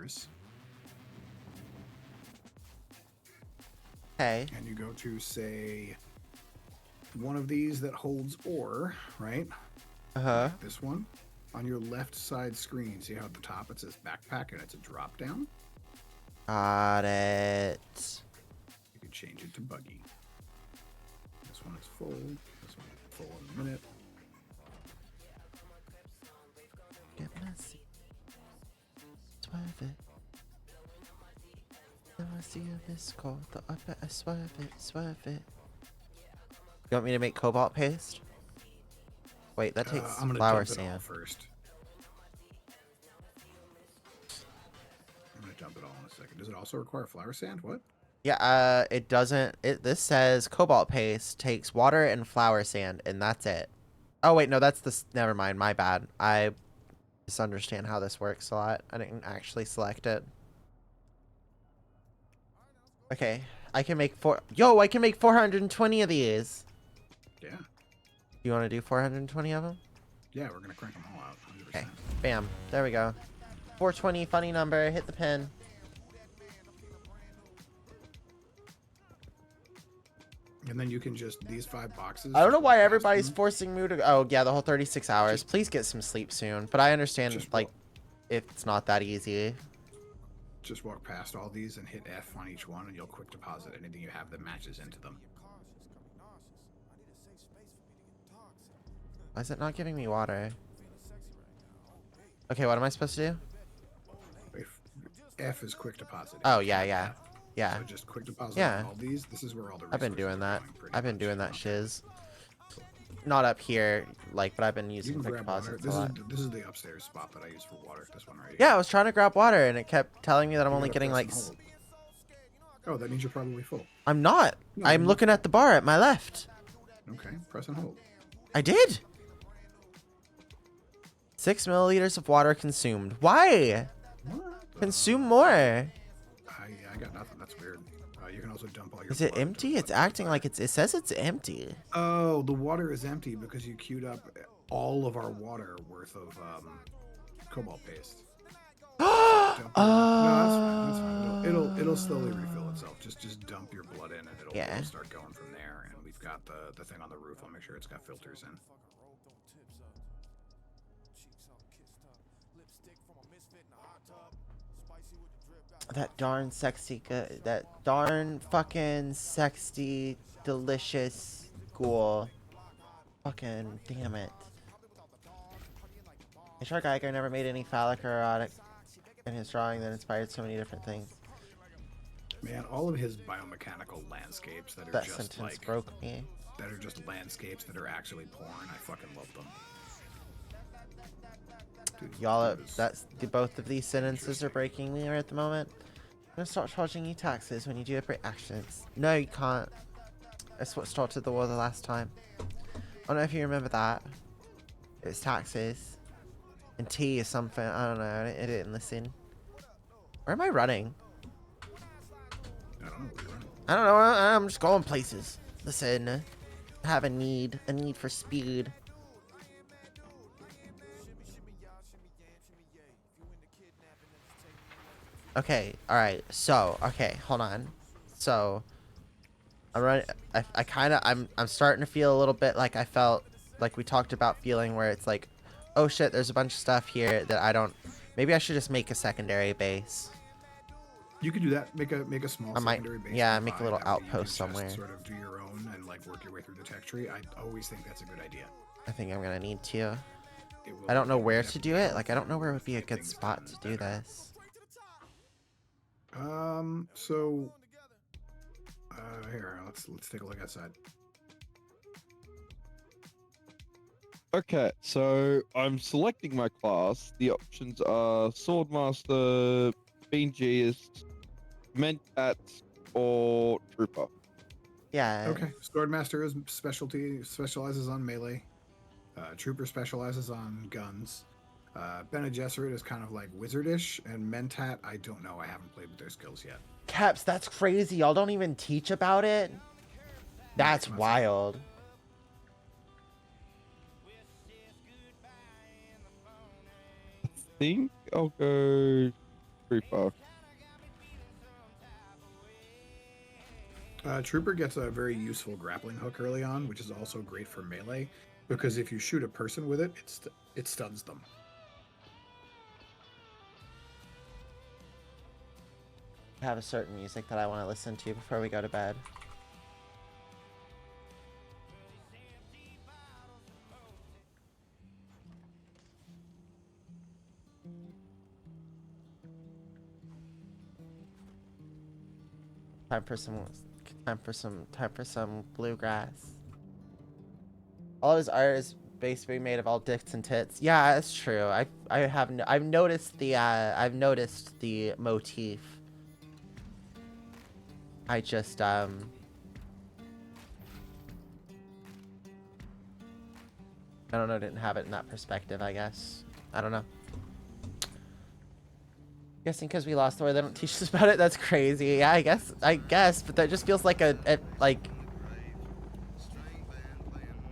ores. Okay. And you go to, say, one of these that holds ore, right? Uh-huh. Like this one. On your left side screen, see how at the top it says backpack and it's a drop down? Got it. You can change it to buggy. This one is full. This one is full in a minute. Get messy. Swerve it. Now I see a missed call. Thought I better swerve it, swerve it. You want me to make cobalt paste? Wait, that takes I'm gonna flour dump it all sand. first. I'm gonna dump it all in a second. Does it also require flour sand? What? Yeah, it doesn't. This says cobalt paste takes water and flour sand, and that's it. Oh wait, no, that's the. Never mind, my bad. I misunderstand how this works a lot. I didn't actually select it. Okay, I can make I can make 420 of these. Yeah. You want to do 420 of them? Yeah, we're gonna crank them all out. 100%. Okay, bam. There we go. 420, funny number. Hit the pin. And then you can just, these 5 boxes. I don't know just why walk past everybody's them. forcing me to. Oh yeah, the whole 36 hours. Just- Please get some sleep soon. But I understand Just like walk- it's not that easy. Just walk past all these and hit F on each one, and you'll quick deposit anything you have that matches into them. Why is it not giving me water? Okay, what am I supposed to do? F is quick deposit. Oh yeah, yeah, yeah. So just quick deposit Yeah. on all these. This is where all the I've been resources doing are that. going, pretty I've been much. doing that Okay. shiz. Not up here, like, but I've been You using can quick grab water. deposits a lot. This is the upstairs spot that I use for water. This one right here. Yeah, I was trying to grab water and it kept telling me that I'm You only gotta getting press like. and hold. Oh, that means you're probably full. I'm not. No, I'm you- looking at the bar at my left. Okay, press and hold. I did. 6 milliliters of water consumed. Why? What? Consume more. I got nothing. That's weird. You can also dump all your. Is it blood into empty? the It's fucking acting fire. like it says it's empty. Oh, the water is empty because you queued up all of our water worth of cobalt paste. Dump your- no, that's fine. That's fine. It'll slowly refill itself. Just dump your blood in, and Yeah. it'll start going from there. And we've got the thing on the roof. I'll make sure it's got filters in. That darn sexy, that darn fucking sexy, delicious ghoul. Fucking damn it. H.R. Geiger never made any phallic or erotic in his drawing that inspired so many different things. Man, all of his biomechanical landscapes that are That just sentence like broke me. that are just landscapes that are actually porn. I fucking love them. Dude, Y'all, dude is- both of these sentences are breaking me right at the moment. I'm gonna start charging you taxes when you do break actions. No, you can't. That's what started the war the last time. I don't know if you remember that. It's taxes. And T is something. I don't know. I didn't listen. Where am I running? I don't know where you're running. I don't know. I'm just going places. Listen. I have a need for speed. Okay, alright, so, okay, hold on. So, I'm running, I'm starting to feel a little bit like I felt, like we talked about feeling where it's like, oh shit, there's a bunch of stuff here that I don't, maybe I should just make a secondary base. You could do that. Make a small I might- secondary base. yeah, of make a 5. little That way you can outpost just somewhere. Sort of do your own and like work your way through the tech tree. I always think that's a good idea. I think I'm gonna need to. It will I don't know where to definitely do it, help like I don't know where would be a get good things spot done to do better. this. So here, let's take a look outside. Okay, so I'm selecting my class. The options are Swordmaster, Beingist, Mentat, or Trooper. Yeah. Okay, Swordmaster is specializes on melee. Trooper specializes on guns. Bene Gesserit is kind of like wizardish, and Mentat, I don't know. I haven't played with their skills yet. Caps, that's crazy. Y'all don't even teach about it? That's That's wild. I think I'll go pretty far. Trooper gets a very useful grappling hook early on, which is also great for melee, because if you shoot a person with it, it stuns them. I have a certain music that I want to listen to before we go to bed. Time for some bluegrass. All of his art is basically made of all dicks and tits. Yeah, that's true. I've noticed the motif. I just I don't know, didn't have it in that perspective, I guess. I don't know. Guessing because we lost the war, they don't teach us about it. That's crazy. Yeah, I guess, but that just feels like like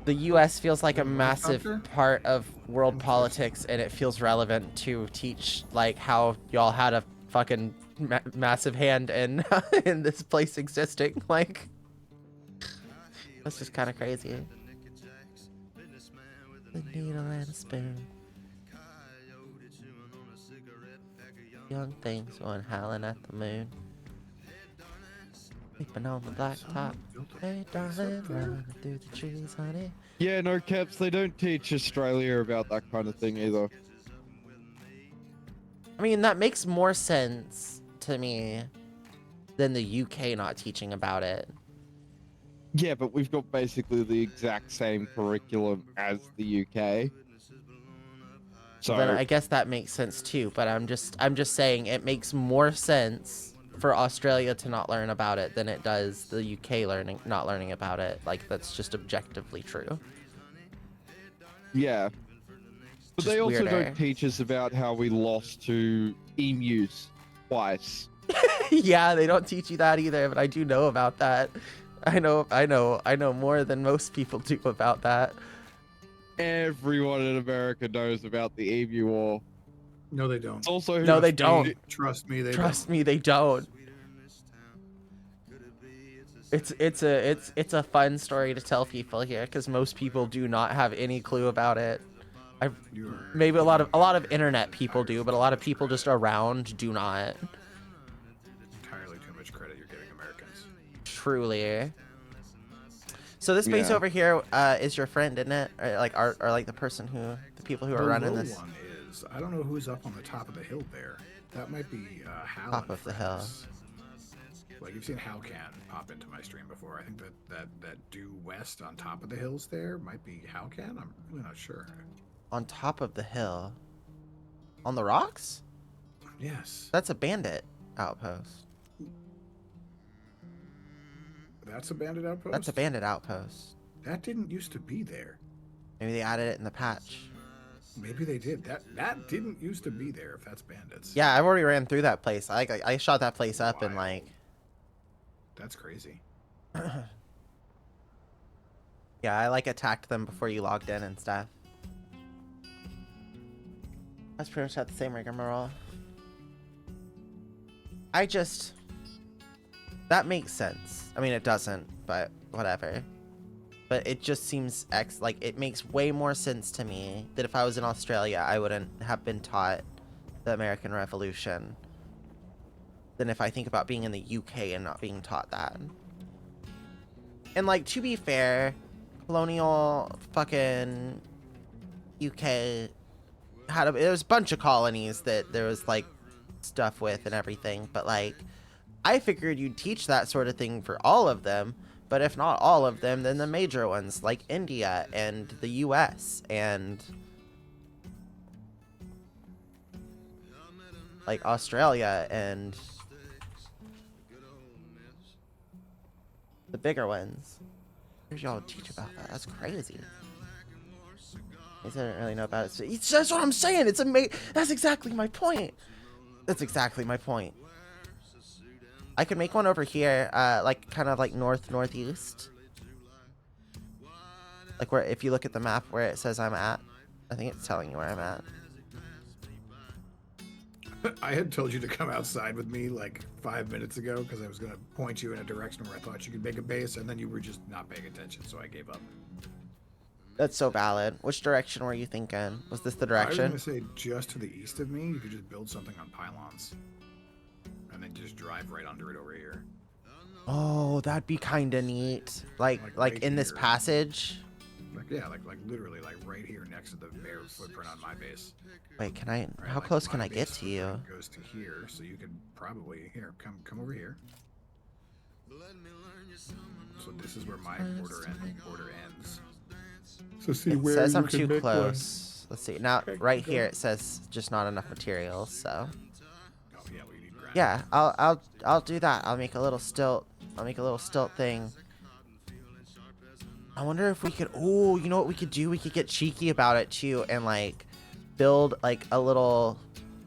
the U.S. feels like a massive part of world politics, and it feels relevant to teach like how y'all had a fucking massive hand in in this place existing. Like, that's just kind of crazy. The needle and a spoon. Young things going howling at the moon. Sleeping on the blacktop. Hey, darling, running through the trees, honey. Yeah, no, Caps, they don't teach Australia about that kind of thing either. I mean, that makes more sense to me than the UK not teaching about it. Yeah, but we've got basically the exact same curriculum as the UK. So Then I guess that makes sense too, but I'm just saying it makes more sense for Australia to not learn about it than it does the UK not learning about it. Like, that's just objectively true. yeah. But Just they also weirder. don't teach us about how we lost to emus twice. Yeah, they don't teach you that either, but I do know about that. I know more than most people do about that. Everyone in America knows about the emu war. No, they don't. It's also No, they don't. Trust me, they Trust don't. me, they don't. It's a fun story to tell people here because most people do not have any clue about it. Maybe a lot of internet people do, but a lot of people just around do not. Entirely too much credit you're giving Americans. Truly. So this base Yeah. over here is your friend, isn't it? Or like the people who are running low this. one is, I don't know who's up on the top of the hill there. That might be Hal. Top of the hill. Like, you've seen Hal can pop into my stream before. I think that due west on top of the hills there might be Hal can. I'm really not sure. On top of the hill. On the rocks? Yes. That's a bandit outpost. That's a bandit outpost? That's a bandit outpost. That didn't used to be there. Maybe they added it in the patch. Maybe they did. That didn't used to be there if that's bandits. Yeah, I've already ran through that place. I shot that place up and Wild. like... That's crazy. Yeah, I like attacked them before you logged in and stuff. That's pretty much had the same rigmarole. That makes sense. I mean, it doesn't, but whatever. But it just seems it makes way more sense to me that if I was in Australia, I wouldn't have been taught the American Revolution than if I think about being in the UK and not being taught that. And like, to be fair, colonial fucking UK there was a bunch of colonies that there was like stuff with and everything, but like, I figured you'd teach that sort of thing for all of them, but if not all of them, then the major ones like India and the US and like Australia and the bigger ones. Here's y'all teach about that. That's crazy. I didn't really know about it. That's what I'm saying. That's exactly my point. That's exactly my point. I could make one over here, like kind of like northeast. Like where, if you look at the map where it says I'm at, I think it's telling you where I'm at. I had told you to come outside with me like 5 minutes ago because I was going to point you in a direction where I thought you could make a base, and then you were just not paying attention, so I gave up. That's so valid. Which direction were you thinking? Was this the I was going direction? to say just to the east of me, you could just build something on pylons, and then just drive right under it over here. Oh, that'd be kind of neat. Like right in this here. passage. Like yeah, like literally like right here next to the bare footprint on my base. Wait, can I? Right, How like close can my I get base to you? footprint goes to here, so you could probably come over here. So this is where my border ends. So see It where says you I'm can too make close. Let's see. Now, Okay, right go. here it says just not enough materials. So Oh yeah, we need granite. yeah, I'll do that. I'll make a little stilt. I'll make a little stilt thing. I wonder if we could. Oh, you know what we could do? We could get cheeky about it too, and like build like a little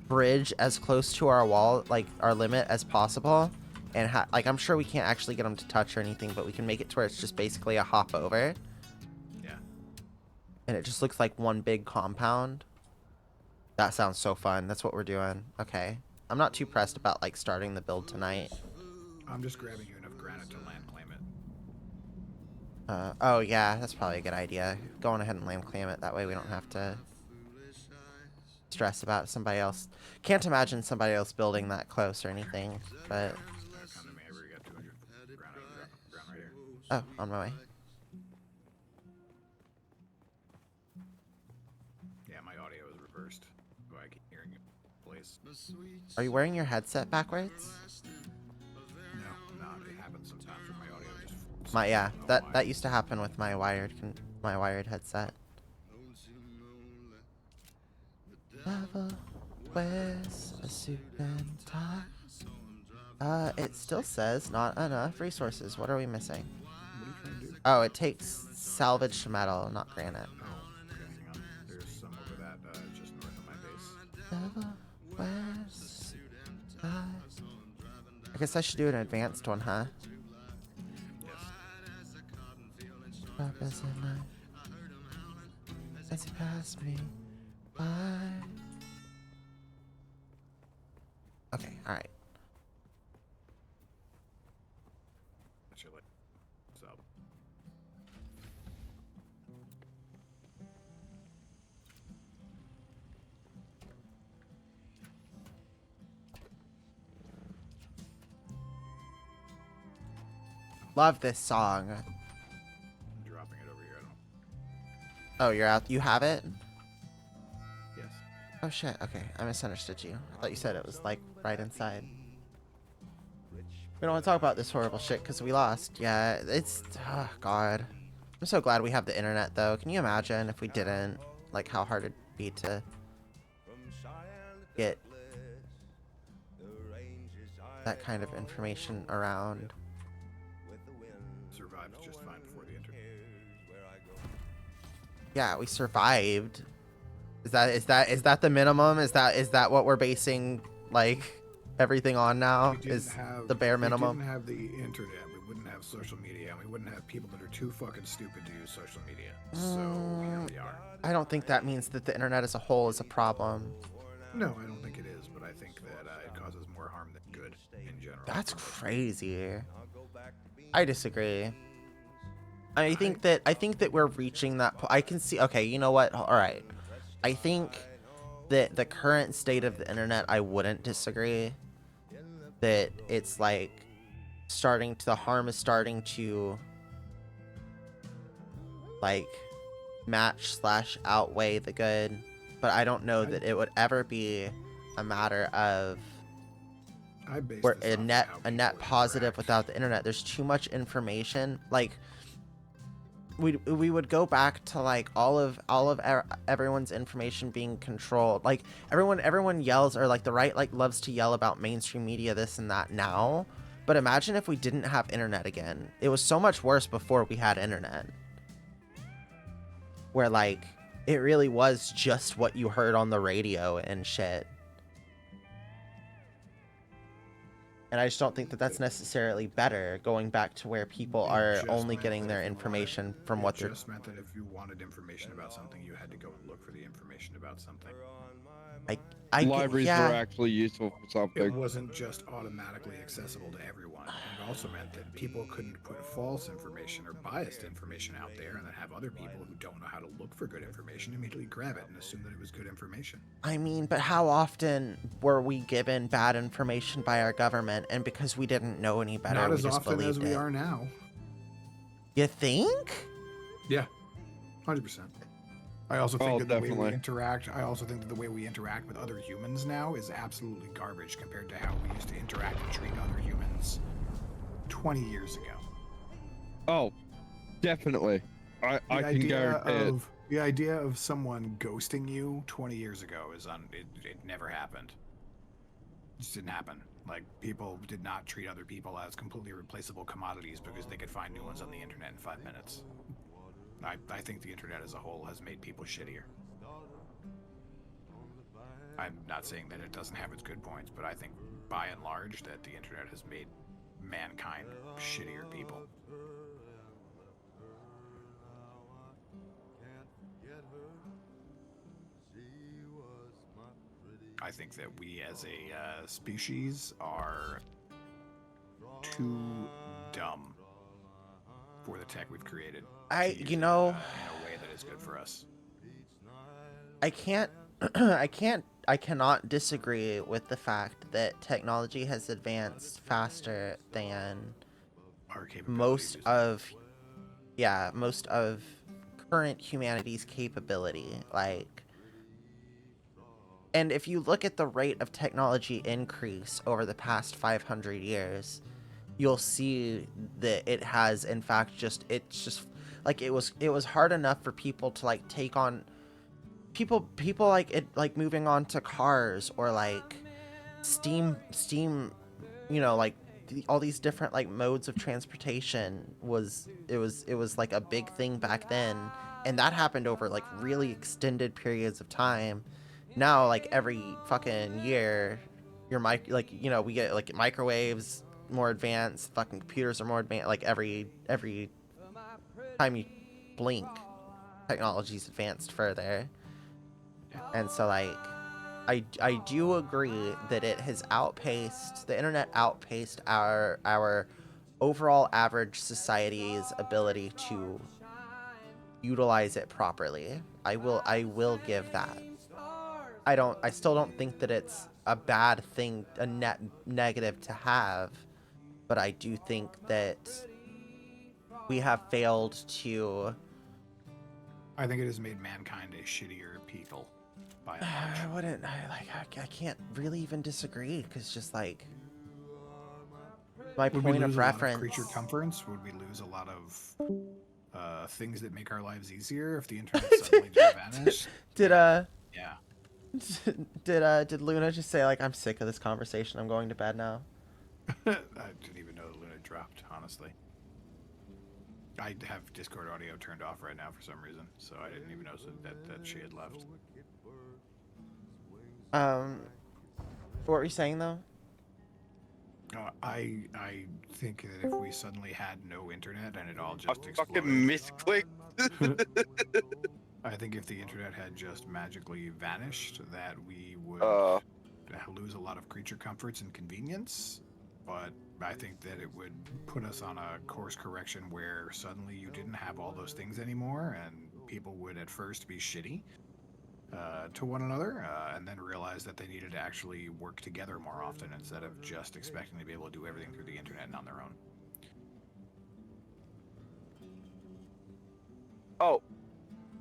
bridge as close to our wall, like our limit, as possible. And like I'm sure we can't actually get them to touch or anything, but we can make it to where it's just basically a hop over. Yeah. And it just looks like one big compound. That sounds so fun. That's what we're doing. Okay. I'm not too pressed about like starting the build tonight. I'm just grabbing you enough granite to land claim it. Oh yeah, that's probably a good idea. Go on ahead and land claim it. That way we don't have to stress about somebody else. Can't imagine somebody else building that close or anything, but... Come to me. I already got 200 granite on the ground right here. Oh, on my way. Yeah, my audio is reversed. So I keep hearing it place. Are you wearing your headset backwards? No, I'm not. It happens sometimes when my audio just flips. My yeah, I don't know why. that used to happen with my wired headset. Level wears a suit and tie. It still says not enough resources. What are we missing? What are you trying to do? Oh, it takes salvaged metal, not granite. Oh, okay, hang on. There's some over that just north of my base. Level wears a suit and tie. I guess I should do an advanced one, huh? Yes. Purpose in life as you pass me by. Okay, alright. Actually, so. Love this song. I'm dropping it over here. I don't. Oh, you're out. You have it? Yes. Oh shit, okay. I misunderstood you. I thought you said it was like right inside. We don't want to talk about this horrible shit because we lost. Yeah, it's... Oh, God. I'm so glad we have the internet, though. Can you imagine if we didn't? Like, how hard it'd be to get that kind of information around. Survived just fine before the internet. Yeah, we survived. Is that the minimum? Is that what we're basing, like, everything on now? Is the bare minimum? We didn't have the internet. We wouldn't have social media, and we wouldn't have people that are too fucking stupid to use social media. So here we are. I don't think that means that the internet as a whole is a problem. No, I don't think it is, but I think that it causes more harm than good in general. That's crazy. I disagree. I think that we're reaching that I can see. Okay, you know what? All right. I think that the current state of the internet, I wouldn't disagree. That it's like the harm is starting to like match/outweigh the good, but I don't know that it would ever be a matter of I based we're this a off net how a net people positive interact. without the internet. There's too much information. Like we would go back to like all of everyone's information being controlled. Like everyone yells, or like the right like loves to yell about mainstream media, this and that now. But imagine if we didn't have internet again. It was so much worse before we had internet. Where like it really was just what you heard on the radio and shit. And I just don't think that that's necessarily better, going back to where people are only getting their information from what they're... It just meant that if you wanted information about something, you had to go and look for the information about something. libraries yeah. were actually useful for It something. wasn't just automatically accessible to everyone. It also meant that people couldn't put false information or biased information out there and then have other people who don't know how to look for good information immediately grab it and assume that it was good information. I mean, but how often were we given bad information by our government, and because we didn't know any better, Not we as just often as believed we it? are now. You think? Yeah, 100%. I also think Oh, that the way we definitely. interact, I also think that the way we interact with other humans now is absolutely garbage compared to how we used to interact and treat other humans 20 years ago. Oh, definitely. I can guarantee it. The idea of someone ghosting you 20 years ago is it never happened. It just didn't happen. Like, people did not treat other people as completely replaceable commodities because they could find new ones on the internet in 5 minutes. I think the internet as a whole has made people shittier. I'm not saying that it doesn't have its good points, but I think by and large that the internet has made mankind shittier people. I think that we as a species are too dumb for the tech we've created. To use You it know, in a way that is good for us. I can't, I cannot disagree with the fact that technology has advanced faster than Our capabilities. most of current humanity's capability. Like, and if you look at the rate of technology increase over the past 500 years, you'll see that it has, in fact, it's just like it was hard enough for people to like take on people like it, like moving on to cars or like steam, like all these different like modes of transportation it was like a big thing back then, and that happened over like really extended periods of time. Now, like every fucking year, we get like microwaves more advanced, fucking computers are more advanced, like every time you blink, technology's advanced further. And so like I do agree that the internet outpaced our overall average society's ability to utilize it properly. I will give that. I still don't think that it's a bad thing, a net negative to have, but I do think that we have failed to. I think it has made mankind a shittier people, by and large. I can't really even disagree, because just like my Would we point lose of a lot of reference. creature comforts? Would we lose a lot of things that make our lives easier if the internet suddenly just vanished? Did Yeah. did Luna just say like, I'm sick of this conversation, I'm going to bed now? I didn't even know that Luna dropped, honestly. I have Discord audio turned off right now for some reason, so I didn't even notice that she had left. What were you saying though? I think that if we suddenly had no internet and it all just I exploded, fucking misclicked. I think if the internet had just magically vanished, that we would lose a lot of creature comforts and convenience. But I think that it would put us on a course correction where suddenly you didn't have all those things anymore, and people would at first be shitty to one another, and then realize that they needed to actually work together more often instead of just expecting to be able to do everything through the internet and on their own. Oh,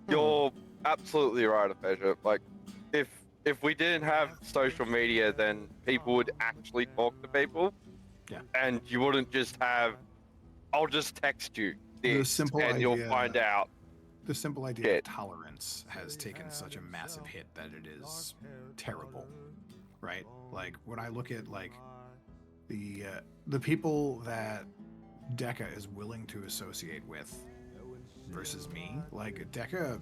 you're absolutely right, Aphasia. Like, if we didn't have social media, then people would actually talk to people. Yeah. And you wouldn't just have, I'll just text you this, and you'll find out. The simple idea of tolerance has taken such a massive hit that it is terrible, right? Like, when I look at like the people that Deca is willing to associate with versus me, like Deca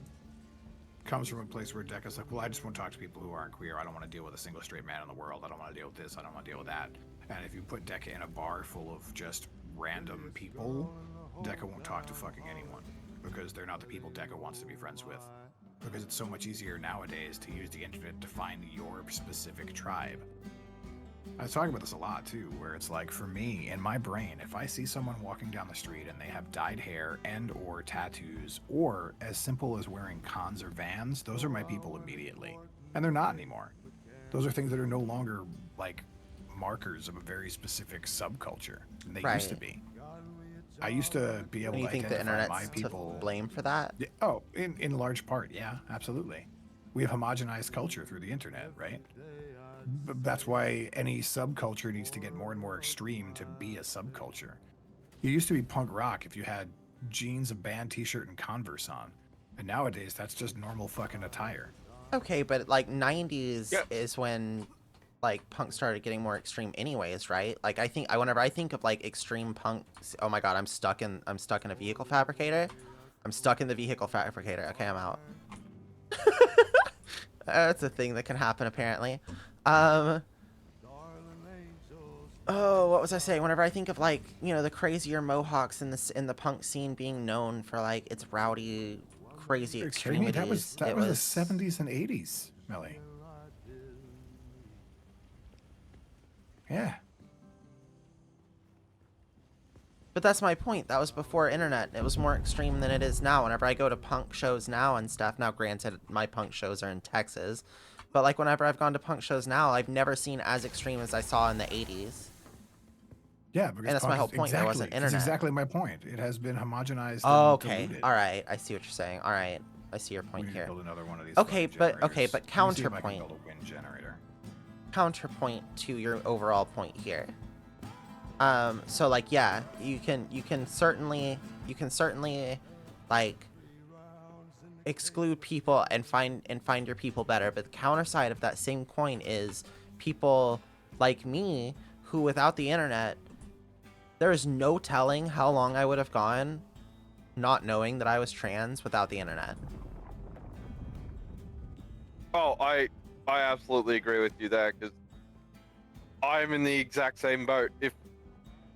comes from a place where Deca's like, well, I just want to talk to people who aren't queer. I don't want to deal with a single straight man in the world. I don't want to deal with this. I don't want to deal with that. And if you put Deca in a bar full of just random people, Deca won't talk to fucking anyone because they're not the people Deca wants to be friends with. because it's so much easier nowadays to use the internet to find your specific tribe. I was talking about this a lot too, where it's like, for me, in my brain, if I see someone walking down the street and they have dyed hair and or tattoos, or as simple as wearing Cons or Vans, those are my people immediately. And they're not anymore. Those are things that are no longer like markers of a very specific subculture. And they used to be. I used to be able And you to think the identify my internet's people. to blame for that? Yeah, oh, in large part, yeah, absolutely. We have homogenized culture through the internet, right? That's why any subculture needs to get more and more extreme to be a subculture. You used to be punk rock if you had jeans, a band t-shirt, and Converse on. And nowadays, that's just normal fucking attire. Okay, but like 90s Yep. is when like punk started getting more extreme anyways, right? Like I think whenever I think of like extreme punk, oh my god, I'm stuck in a vehicle fabricator. I'm stuck in the vehicle fabricator. Okay, I'm out. That's a thing that can happen apparently. Oh, what was I saying? Whenever I think of like, you know, the crazier Mohawks in the punk scene being known for like its rowdy, crazy Are you kidding me? extremities, That was the 70s and 80s, Melly. Yeah. But that's my point. That was before internet. It was more extreme than it is now. Whenever I go to punk shows now and stuff, now granted, my punk shows are in Texas, but like whenever I've gone to punk shows now, I've never seen as extreme as I saw in the 80s. Yeah, because And that's my punk whole is- point. There wasn't That's internet. exactly my point. It has been homogenized. Oh, and okay. diluted. All right. I see what you're saying. All right. I see your We point need to here. build another one of these. Okay, fucking but generators. Let me see if I can counterpoint. build a wind generator. Counterpoint to your overall point here. So like, yeah, you can certainly like exclude people and find your people better, but the counter side of that same coin is people like me who, without the internet, there is no telling how long I would have gone not knowing that I was trans without the internet. Oh, I absolutely agree with you there, because I'm in the exact same boat. If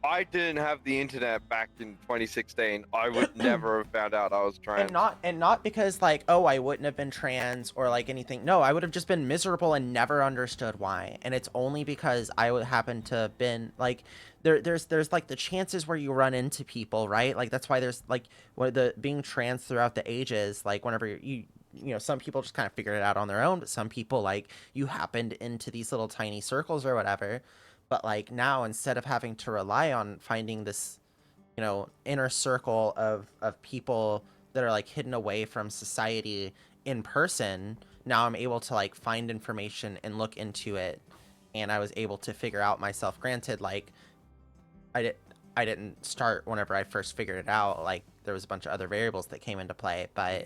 I didn't have the internet back in 2016, I would never have found out I was trans. And not because like, oh, I wouldn't have been trans or like anything. No, I would have just been miserable and never understood why. And it's only because I would happen to have been like, there's like the chances where you run into people, right? Like that's why there's like the being trans throughout the ages. Like whenever you know, some people just kind of figured it out on their own, but some people like you happened into these little tiny circles or whatever. But like now, instead of having to rely on finding this, you know, inner circle of people that are like hidden away from society in person, now I'm able to like find information and look into it, and I was able to figure out myself. Granted, like I didn't start whenever I first figured it out. Like there was a bunch of other variables that came into play, but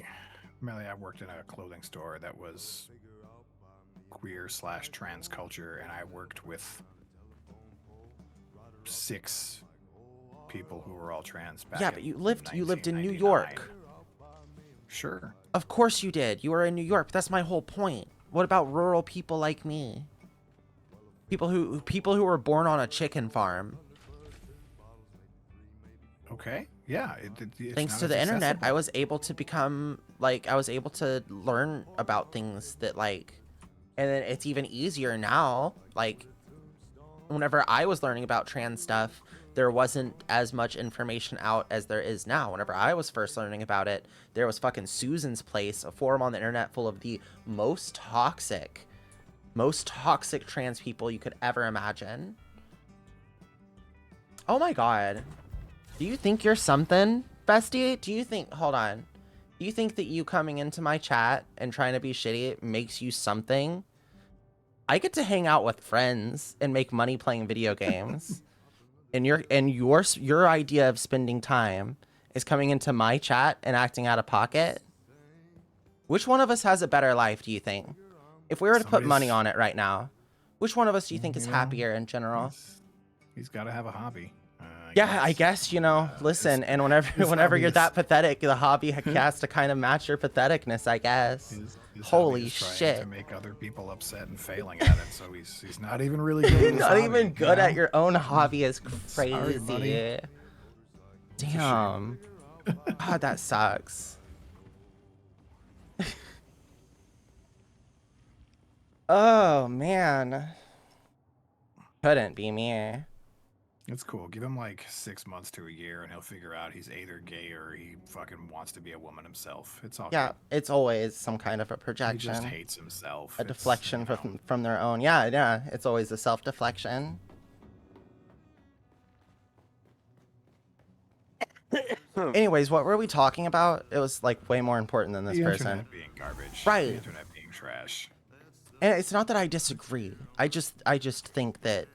Melly, I worked in a clothing store that was queer/trans culture, and I worked with 6 people who were all trans back yeah, in but you lived in New 1999. York. Sure. Of course you did. You were in New York. That's my whole point. What about rural people like me? People who were born on a chicken farm. Okay. Yeah. It's Thanks not to as the internet, accessible. I was able to become like I was able to learn about things that like, and then it's even easier now. Like whenever I was learning about trans stuff, there wasn't as much information out as there is now. Whenever I was first learning about it, there was fucking Susan's Place, a forum on the internet full of the most toxic trans people you could ever imagine. Oh my god. Do you think you're something, bestie? Hold on. Do you think that you coming into my chat and trying to be shitty makes you something? I get to hang out with friends and make money playing video games. And your idea of spending time is coming into my chat and acting out of pocket? Which one of us has a better life, do you think? If we were to put money on it right now, which one of us do you think is happier in general? He's got to have a hobby. I guess, you know, listen, and whenever you're that pathetic, the hobby has to kind of match your patheticness, I guess. His Holy hobby is trying shit. To make other people upset and failing at it, so he's not even really good at his Not hobby, even you good know? at your own hobby is Sorry, crazy. buddy. Damn. God, that sucks. Oh man, couldn't be me. It's cool. Give him like 6 months to a year, and he'll figure out he's either gay or he fucking wants to be a woman himself. It's all Yeah, good. it's always some kind of a He just projection, hates himself. a It's, deflection you know. from their own. Yeah, yeah, it's always a self deflection. Anyways, what were we talking about? It was like way more important than this The person. internet being garbage. Right. The internet being trash. And it's not that I disagree. I just think that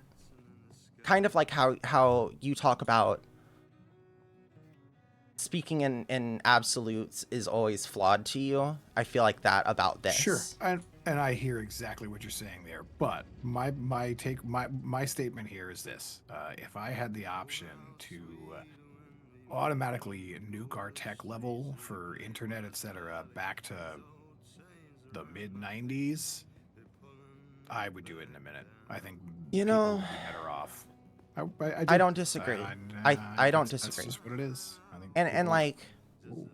kind of like how you talk about speaking in absolutes is always flawed to you. I feel like that about this. Sure. And I hear exactly what you're saying there. But my statement here is this: if I had the option to automatically nuke our tech level for internet, etc., back to the mid '90s, I would do it in a minute. I think You people know, would be better off. I don't disagree. I don't disagree. That's just what it is. I think And people- like Ooh.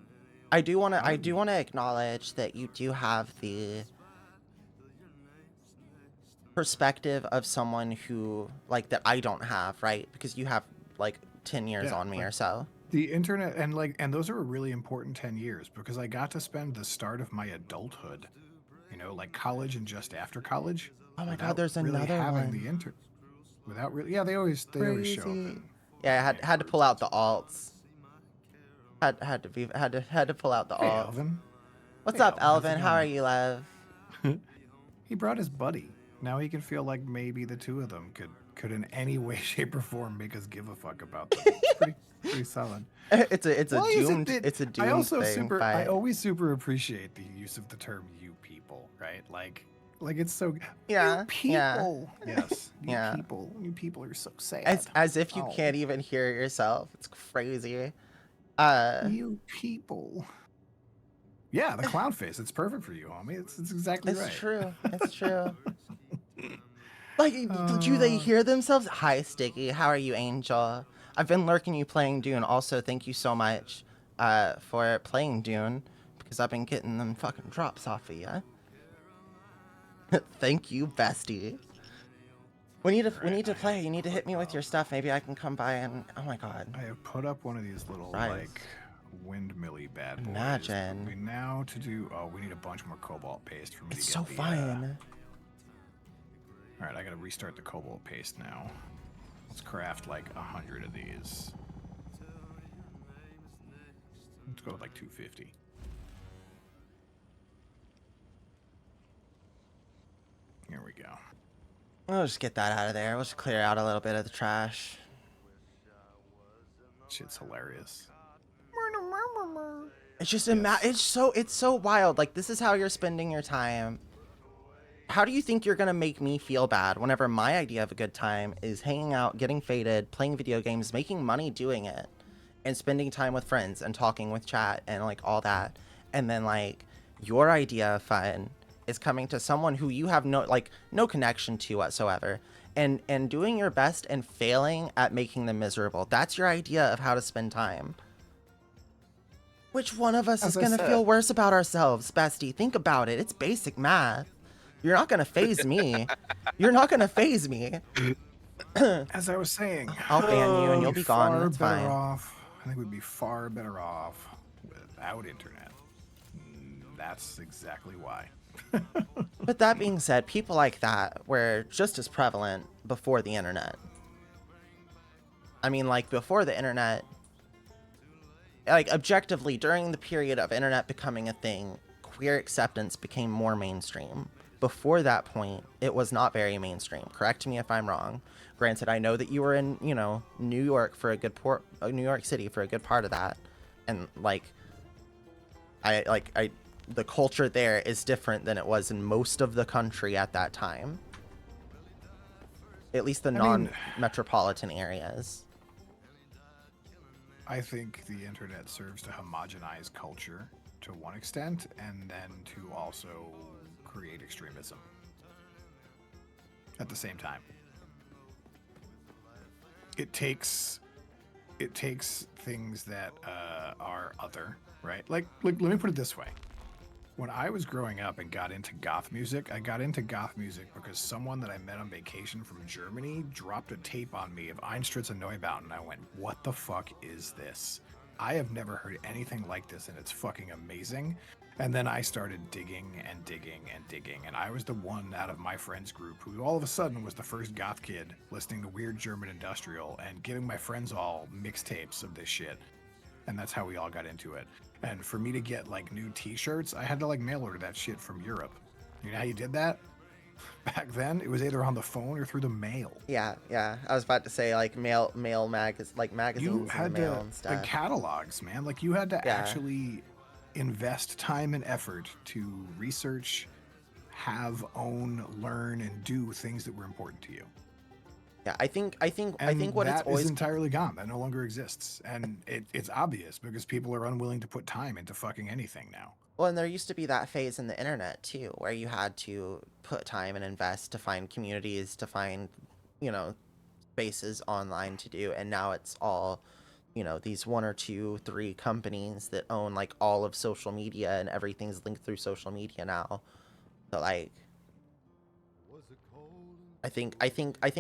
I do want to acknowledge that you do have the perspective of someone who like that I don't have, right? Because you have like 10 years Yeah, on me like- or so. The internet and those are a really important 10 years because I got to spend the start of my adulthood, like college and just after college. Oh my without god, there's really another having one. the without really, yeah, they always show up. Crazy. In, Yeah, I had to pull out the alts. Had to pull out the hey, alt. Alvin. What's Hey, up, Alvin, how's Alvin? it How are going? you, love? He brought his buddy. Now he can feel like maybe the two of them could in any way, shape, or form make us give a fuck about them. It's pretty solid. It's a Why is it doomed that- it's a I doomed also thing. I always super appreciate the use of the term "you people," right? Like it's so Yeah, you people. Yes, you Yeah. people. You people are so sad. as if you Oh, can't even hear it yourself. It's crazy. You people. Yeah, the clown face. It's perfect for you, homie. It's exactly It's right. true. It's true. Like, do they hear themselves? Hi, Sticky. How are you, Angel? I've been lurking you playing Dune. Also, thank you so much for playing Dune because I've been getting them fucking drops off of you. Thank you, bestie. We need to play. You need to hit me with your stuff. Maybe I can come by and oh my god. I have put up one of these little Right. like windmilly bad boys. Imagine. We now to do. Oh, we need a bunch more cobalt paste for me It's to so get the. fun. All right, I gotta restart the cobalt paste now. Let's craft like 100 of these. Let's go with like 250. Here we go. We'll just get that out of there. We'll just clear out a little bit of the trash. Shit's hilarious. It's just Yes. it's so wild. Like this is how you're spending your time. How do you think you're gonna make me feel bad whenever my idea of a good time is hanging out, getting faded, playing video games, making money doing it, and spending time with friends and talking with chat and like all that, and then like your idea of fun is coming to someone who you have no connection to whatsoever, and doing your best and failing at making them miserable. That's your idea of how to spend time. Which one of us As is I gonna said. feel worse about ourselves, bestie? Think about it. It's basic math. You're not gonna phase me. You're not gonna phase me. As I was saying, I'll ban you and you'll we'd be gone. far It's better fine. off. I think we'd be far better off without internet. That's exactly why. But that being said, people like that were just as prevalent before the internet. I mean, like, before the internet, like, objectively, during the period of internet becoming a thing, queer acceptance became more mainstream. Before that point, it was not very mainstream. Correct me if I'm wrong. Granted, I know that you were in, New York for a good New York City for a good part of that. And, the culture there is different than it was in most of the country at that time. At least the mean- non-metropolitan areas. I think the internet serves to homogenize culture to one extent, and then to also create extremism at the same time. It takes things that are other, right? Like let me put it this way: When I was growing up and got into goth music, I got into goth music because someone that I met on vacation from Germany dropped a tape on me of Einstürze Neubauten, and I went, what the fuck is this? I have never heard anything like this, and it's fucking amazing. And then I started digging and digging and digging, and I was the one out of my friends group who all of a sudden was the first goth kid listening to weird German industrial and giving my friends all mixtapes of this shit. And that's how we all got into it. And for me to get like new t-shirts, I had to like mail order that shit from Europe. You know how you did that? Back then, it was either on the phone or through the mail. Yeah, yeah. I was about to say like magazines You in had the mail to, and the stuff. catalogs, man. Like you had to Yeah. actually invest time and effort to research, have, own, learn, and do things that were important to you. Yeah, I think And what it's that is always entirely gone. That no longer exists. And it's obvious because people are unwilling to put time into fucking anything now. well, and there used to be that phase in the internet too, where you had to put time and invest to find communities, to find, you know, spaces online to do, and now it's all, you know, these one or two, three companies that own like all of social media and everything's linked through social media now. So like I think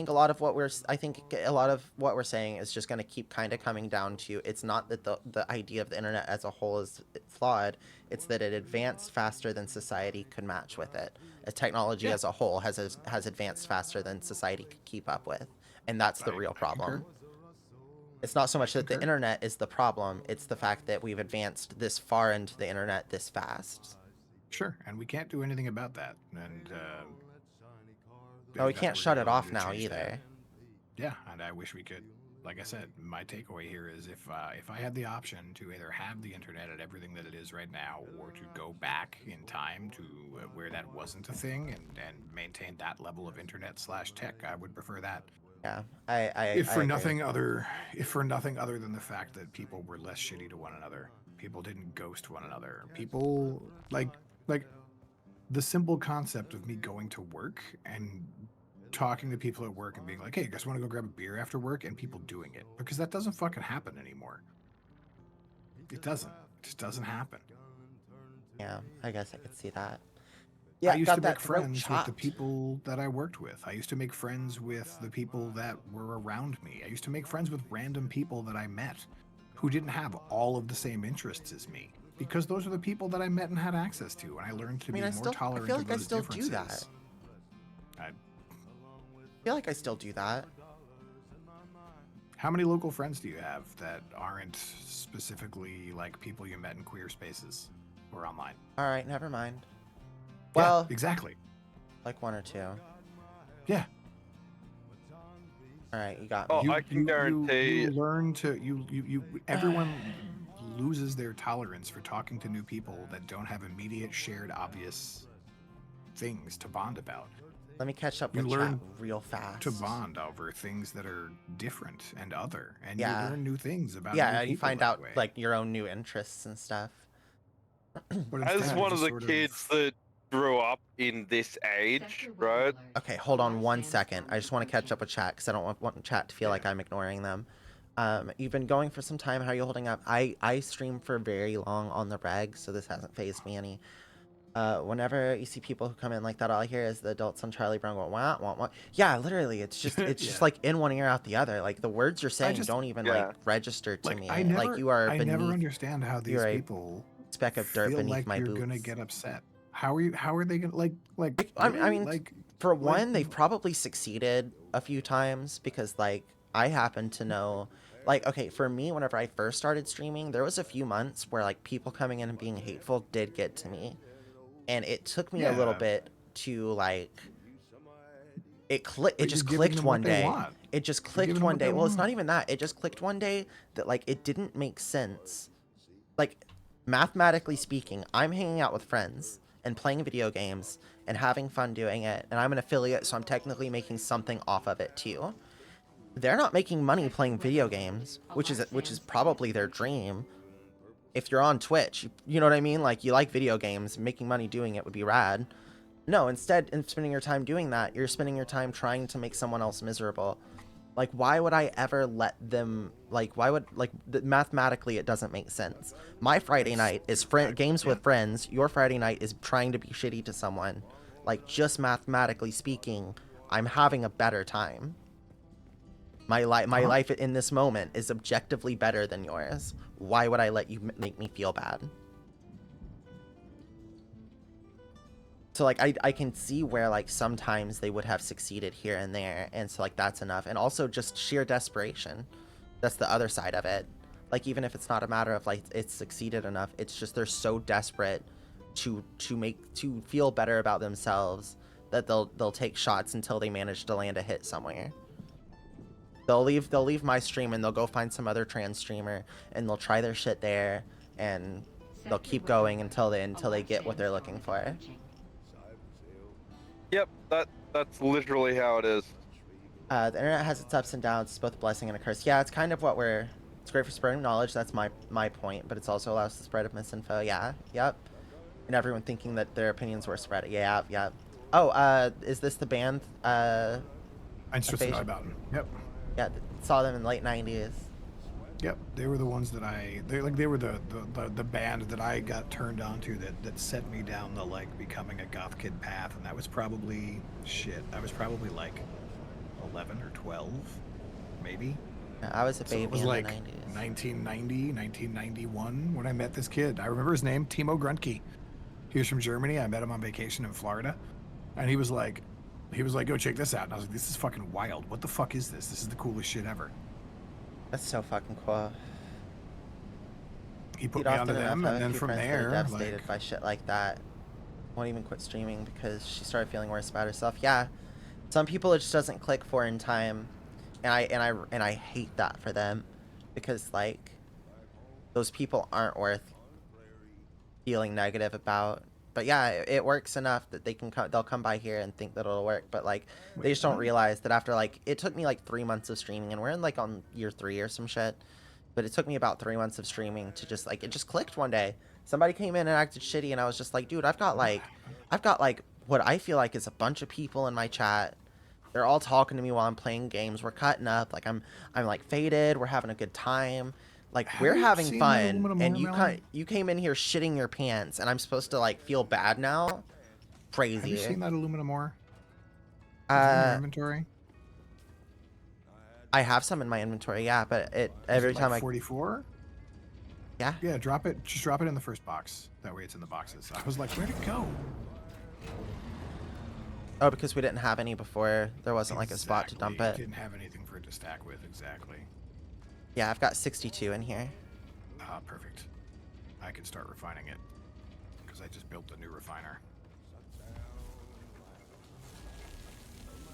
a lot of what we're saying is just going to keep kind of coming down to it's not that the idea of the internet as a whole is flawed, it's that it advanced faster than society could match with it. Technology Yeah. as a whole has advanced faster than society could keep up with, and that's the real I concur. problem. It's not so much that the Concur. internet is the problem, it's the fact that we've advanced this far into the internet this fast. Sure, and we can't do anything about that. And But we that's can't what shut we're it gonna off do to now change that. either. Yeah, and I wish we could. Like I said, my takeaway here is if I had the option to either have the internet at everything that it is right now, or to go back in time to where that wasn't a thing and maintain that level of internet slash tech, I would prefer that. Yeah, If I for agree. nothing other, if for nothing other than the fact that people were less shitty to one another, people didn't ghost one another, people like the simple concept of me going to work and talking to people at work and being like, hey, you guys want to go grab a beer after work? And people doing it. Because that doesn't fucking happen anymore. It doesn't. It just doesn't happen. Yeah, I guess I could see that. I Yeah, used got to that make throat friends with the chopped. people that I worked with. I used to make friends with the people that were around me. I used to make friends with random people that I met who didn't have all of the same interests as me. Because those are the people that I met and had access to, and I learned to I mean, be more I tolerant feel of like I those still do differences. that. I, I feel like I still do that. How many local friends do you have that aren't specifically like people you met in queer spaces or online? All right, never mind. Yeah, Well, exactly. like one or two. Yeah. All right, you got Oh, me. I can guarantee. you learn to everyone loses their tolerance for talking to new people that don't have immediate shared obvious things to bond about. Let me catch up You with chat learn real fast. to bond over things that are different and other, and Yeah. you learn new things about Yeah, new you people find that out way. like your own new interests and stuff. But As instead, one it's of just the sort kids that grew up in this age, right? Okay, hold on one second. I just want to catch up with chat because I don't want chat to feel like I'm ignoring them. You've been going for some time. How are you holding up? I stream for very long on the reg, so this hasn't phased me any. Whenever you see people who come in like that, all I hear is the adults on Charlie Brown going, wah, wah, wah. Yeah, literally, it's just Yeah. like in one ear out the other. Like the words you're saying just- don't even Yeah. like register to like me. I never, Like you are I beneath. never understand how these you're a people speck of dirt feel beneath like my you're boots. gonna get upset. How are they gonna like I really? mean, like for like- one, they've probably succeeded a few times because like I happen to know like okay, for me whenever I first started streaming, there was a few months where like people coming in and being hateful did get to me. And it took me a little Yeah. bit to like it But just you're giving clicked them what one they day. want. It just You're clicked giving them one what day. they Well, it's not want. even that. It just clicked one day that like it didn't make sense. Like mathematically speaking, I'm hanging out with friends and playing video games and having fun doing it, and I'm an affiliate, so I'm technically making something off of it too. They're not making money playing video games, which is probably their dream. If you're on Twitch, you know what I mean? Like you like video games, making money doing it would be rad. No, instead of spending your time doing that, you're spending your time trying to make someone else miserable. Like, why would I ever let them, like, why would, like, mathematically it doesn't make sense. My Friday night is games with friends. Your Friday night is trying to be shitty to someone. Like, just mathematically speaking, I'm having a better time. My life in this moment is objectively better than yours. Why would I let you make me feel bad? So, like, I can see where, like, sometimes they would have succeeded here and there, and so, like, that's enough. And also just sheer desperation. That's the other side of it. Like, even if it's not a matter of, like, it's succeeded enough, it's just they're so desperate to feel better about themselves that they'll take shots until they manage to land a hit somewhere. They'll leave my stream and they'll go find some other trans streamer and they'll try their shit there, and they'll keep going until they get what they're looking for. Yep, that's literally how it is. The internet has its ups and downs. It's both a blessing and a curse. Yeah, it's kind of what it's great for spreading knowledge. That's my point, but it's also allows the spread of misinfo. Yeah, yep. And everyone thinking that their opinions were spread. Yeah, yeah. Oh, is this the band? Einstürzen. Yep. Yeah, saw them in the late 90s. Yep, they were the ones that they were the band that I got turned on to that set me down the like becoming a goth kid path, and that was probably I was probably like 11 or 12, maybe. Yeah, I was a baby so it was in like the 90s. 1990, 1991 when I met this kid. I remember his name, Timo Grunke. He was from Germany. I met him on vacation in Florida, and he was like, go check this out. And I was like, this is fucking wild. What the fuck is this? This is the coolest shit ever. That's so fucking cool. He put me onto them, and then from there, devastated by shit like that. Won't even quit streaming because she started feeling worse about herself. Yeah, some people it just doesn't click for in time, and I hate that for them, because like those people aren't worth feeling negative about. But yeah, it works enough that they'll come by here and think that it'll work. But like, they just don't realize that after like, it took me like 3 months of streaming, and we're in like on year 3 or some shit. But it took me about 3 months of streaming to just like, it just clicked one day. Somebody came in and acted shitty, and I was just like, dude, I've got like what I feel like is a bunch of people in my chat. They're all talking to me while I'm playing games. We're cutting up. Like I'm like faded. We're having a good time. Like, we're having fun, and you came in here shitting your pants, and I'm supposed to like feel bad now? Crazy. Have you seen that aluminum ore? Is it in your inventory? I have some in my inventory, yeah, but every time like 44? Yeah. Yeah, drop it. Just drop it in the first box. That way it's in the boxes. I was like, where'd it go? Oh, because we didn't have any before. There wasn't like a spot to dump it. Didn't have anything for it to stack with, exactly. Yeah, I've got 62 in here. Ah, perfect. I can start refining it because I just built a new refiner.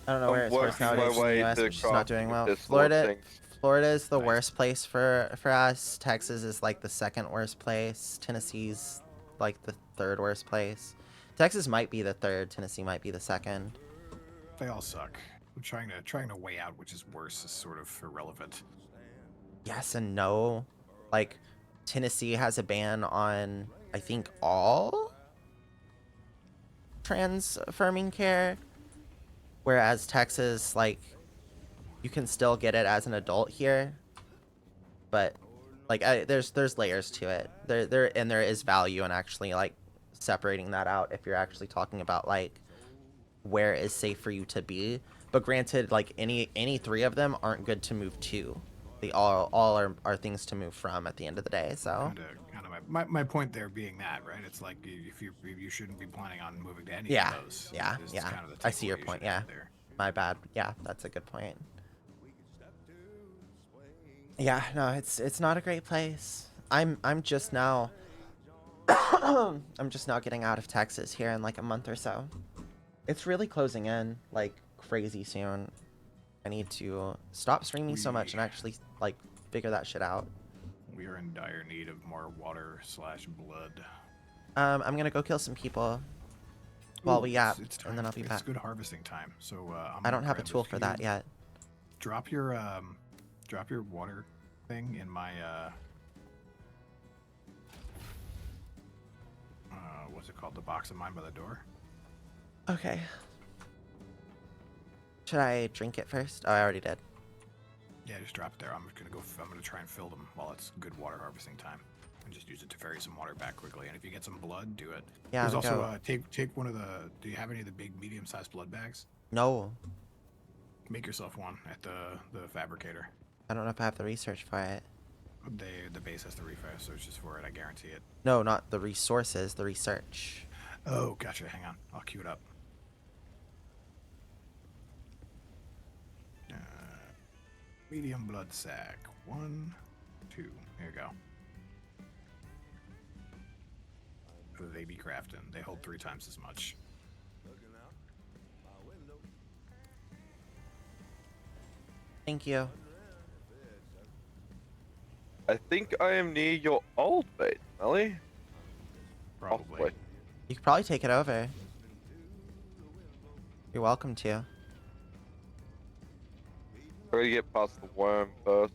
I don't know where it's worse nowadays in the US, but she's not doing well. Florida is the worst place for us. Texas is like the second worst place. Tennessee's like the third worst place. Texas might be the third. Tennessee might be the second. They all suck. I'm trying to weigh out which is worse is sort of irrelevant. Yes and no. Like, Tennessee has a ban on, I think, all trans affirming care, whereas Texas, like, you can still get it as an adult here, but like there's layers to it. There is value in actually like separating that out if you're actually talking about like where is safe for you to be. But granted, like any 3 of them aren't good to move to. They all are things to move from at the end of the day. So kind of my point there being that, right? It's like if you shouldn't be planning on moving to any of those. Yeah. Kind of I see your point. Yeah. My bad. Yeah, that's a good point. Yeah, no, it's not a great place. I'm just now I'm just now getting out of Texas here in like a month or so. It's really closing in like crazy soon. I need to stop streaming so much and actually like figure that shit out. We are in dire need of more water/blood. I'm gonna go kill some people while we yap, and then I'll be back. It's good harvesting time, so I don't have a tool for that yet. Drop your water thing in my what's it called? The box of mine by the door. Okay. Should I drink it first? Oh, I already did. Yeah, just drop it there. I'm gonna try and fill them while it's good water harvesting time, and just use it to ferry some water back quickly. And if you get some blood, do it. Yeah, There's also go. take one of the. Do you have any of the big medium-sized blood bags? No, Make yourself one at the fabricator. I don't know if I have the research for it. The base has the researches for it. I guarantee it. No, not the resources, the research. Oh, gotcha. Hang on, I'll queue it up. Medium blood sac. 1, 2. Here you go. They be crafting. They hold 3 times as much. Thank you. I think I am near your old base, Melly. Probably. You could probably take it over. You're welcome to. We're gonna get past the worm first.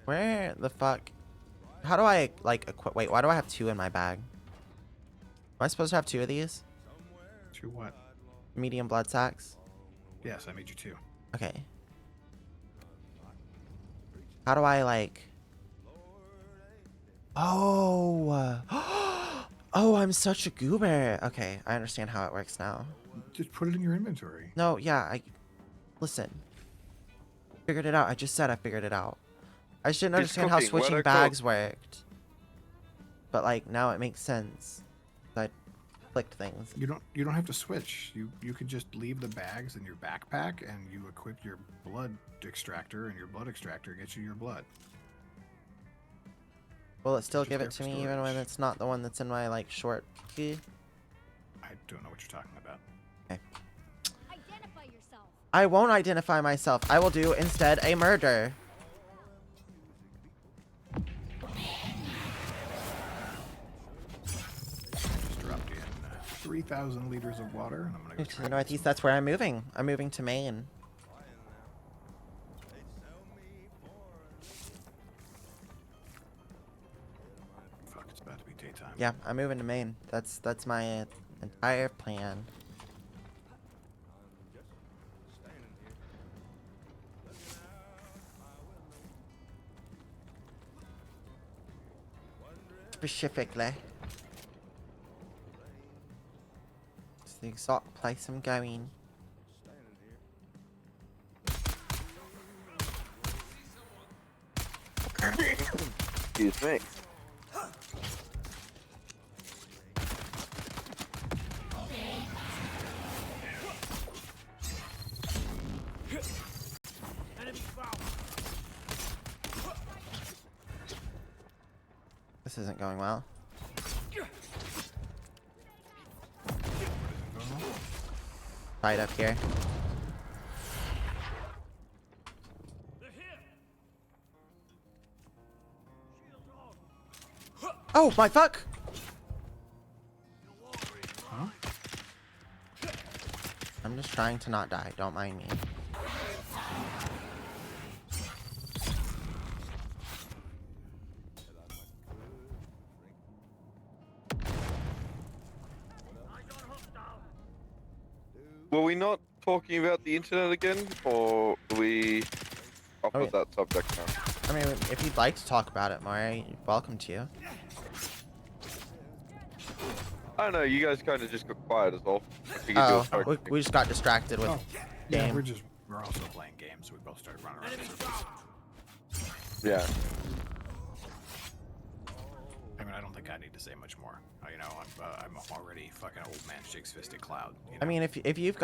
Where the fuck? How do I, like, equip? Wait, why do I have 2 in my bag? Am I supposed to have 2 of these? 2 what? Medium blood sacks? Yes, I made you 2. Okay. How do I, like... Oh! Oh, I'm such a goober. Okay, I understand how it works now. Just put it in your inventory. No, yeah, Listen. Figured it out. I just said I figured it out. I just didn't understand how cooking. switching Let her bags cook. worked. But, like, now it makes sense. I clicked things. You don't have to switch. You could just leave the bags in your backpack and you equip your blood extractor, and your blood extractor gets you your blood. Will it still Just give there it for to me even when storage. it's not the one that's in my, like, short key? I don't know what you're talking about. Identify yourself. I won't identify myself. I will do instead a murder. Just dropped in 3,000 liters of water, and I'm gonna go Move to try the and northeast. some- That's where I'm moving. I'm moving to Maine. Fuck, it's about to be daytime. Yeah, I'm moving to Maine. That's my entire plan. Specifically. It's the exact place I'm going. Excuse me. This isn't going well. Fight up here. Oh my fuck! Huh? I'm just trying to not die. Don't mind me. Were we not talking about the internet again, or are we off Oh, of yeah. that subject now? I mean, if you'd like to talk about it more, you're welcome to. I don't know, you guys kind of just got quiet as well. I figured you Oh, were focusing. we just got distracted with Oh, yeah, game. we're also playing games, so we both started running around in circles. Yeah. I mean, I don't think I need to say much more. You know, I'm already fucking old man shakes fisted cloud. You know? I mean, if you've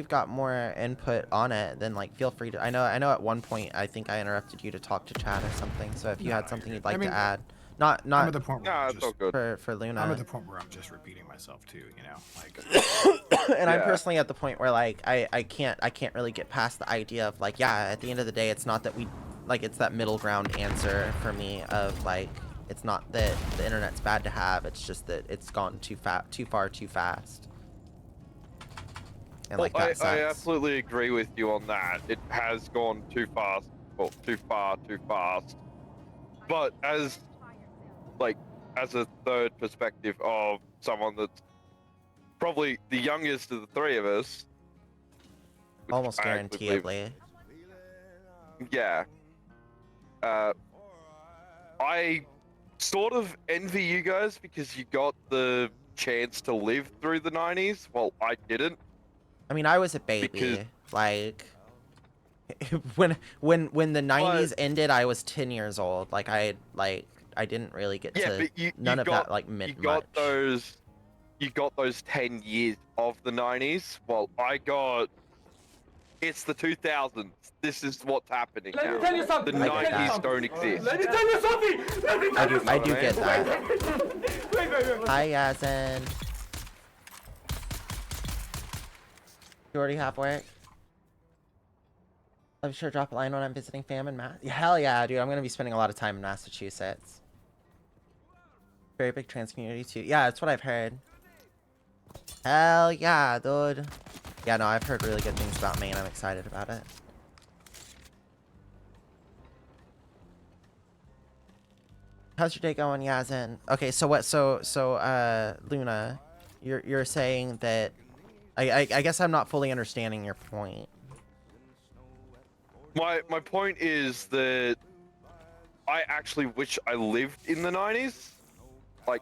got more input on it, then like feel free to. I know at one point I think I interrupted you to talk to Chad or something. So if you No, had you're something good. you'd like I mean, to add, not I'm not at the point where Nah, I'm it's all just, good. for Luna. I'm at the point where I'm just repeating myself too. You know, like And I'm Yeah. personally at the point where like I can't really get past the idea of like, yeah, at the end of the day it's not that we like, it's that middle ground answer for me of like, it's not that the internet's bad to have, it's just that it's gone too far too fast. And Well, like that I sucks. absolutely agree with you on that. It has gone too fast, well, too far, too fast. But as a third perspective of someone that's probably the youngest of the three of us, which Almost I actually believe- guaranteedly. Yeah. I sort of envy you guys because you got the chance to live through the 90s. Well, I didn't. I mean, I was a baby. Because- Like, when the 90s ended, I was 10 years old. Like, I didn't really get Yeah, to but you none of got that like meant you got much. you got those 10 years of the 90s. Well, I got it's the 2000s. This is what's happening Let me now. tell you The something. I get 90s that. don't exist. Let me tell you something. Let me I tell you do I do something. get that. Wait. Hi, Yasin. You already have work? I'll be sure to drop a line when I'm visiting fam in Mass. Hell yeah, dude. I'm gonna be spending a lot of time in Massachusetts. Very big trans community too. Yeah, that's what I've heard. Hell yeah, dude. Yeah, no, I've heard really good things about Maine. I'm excited about it. How's your day going, Yazin? Okay, so what? So Luna, you're saying that I guess I'm not fully understanding your point. My point is that I actually wish I lived in the 90s. Like,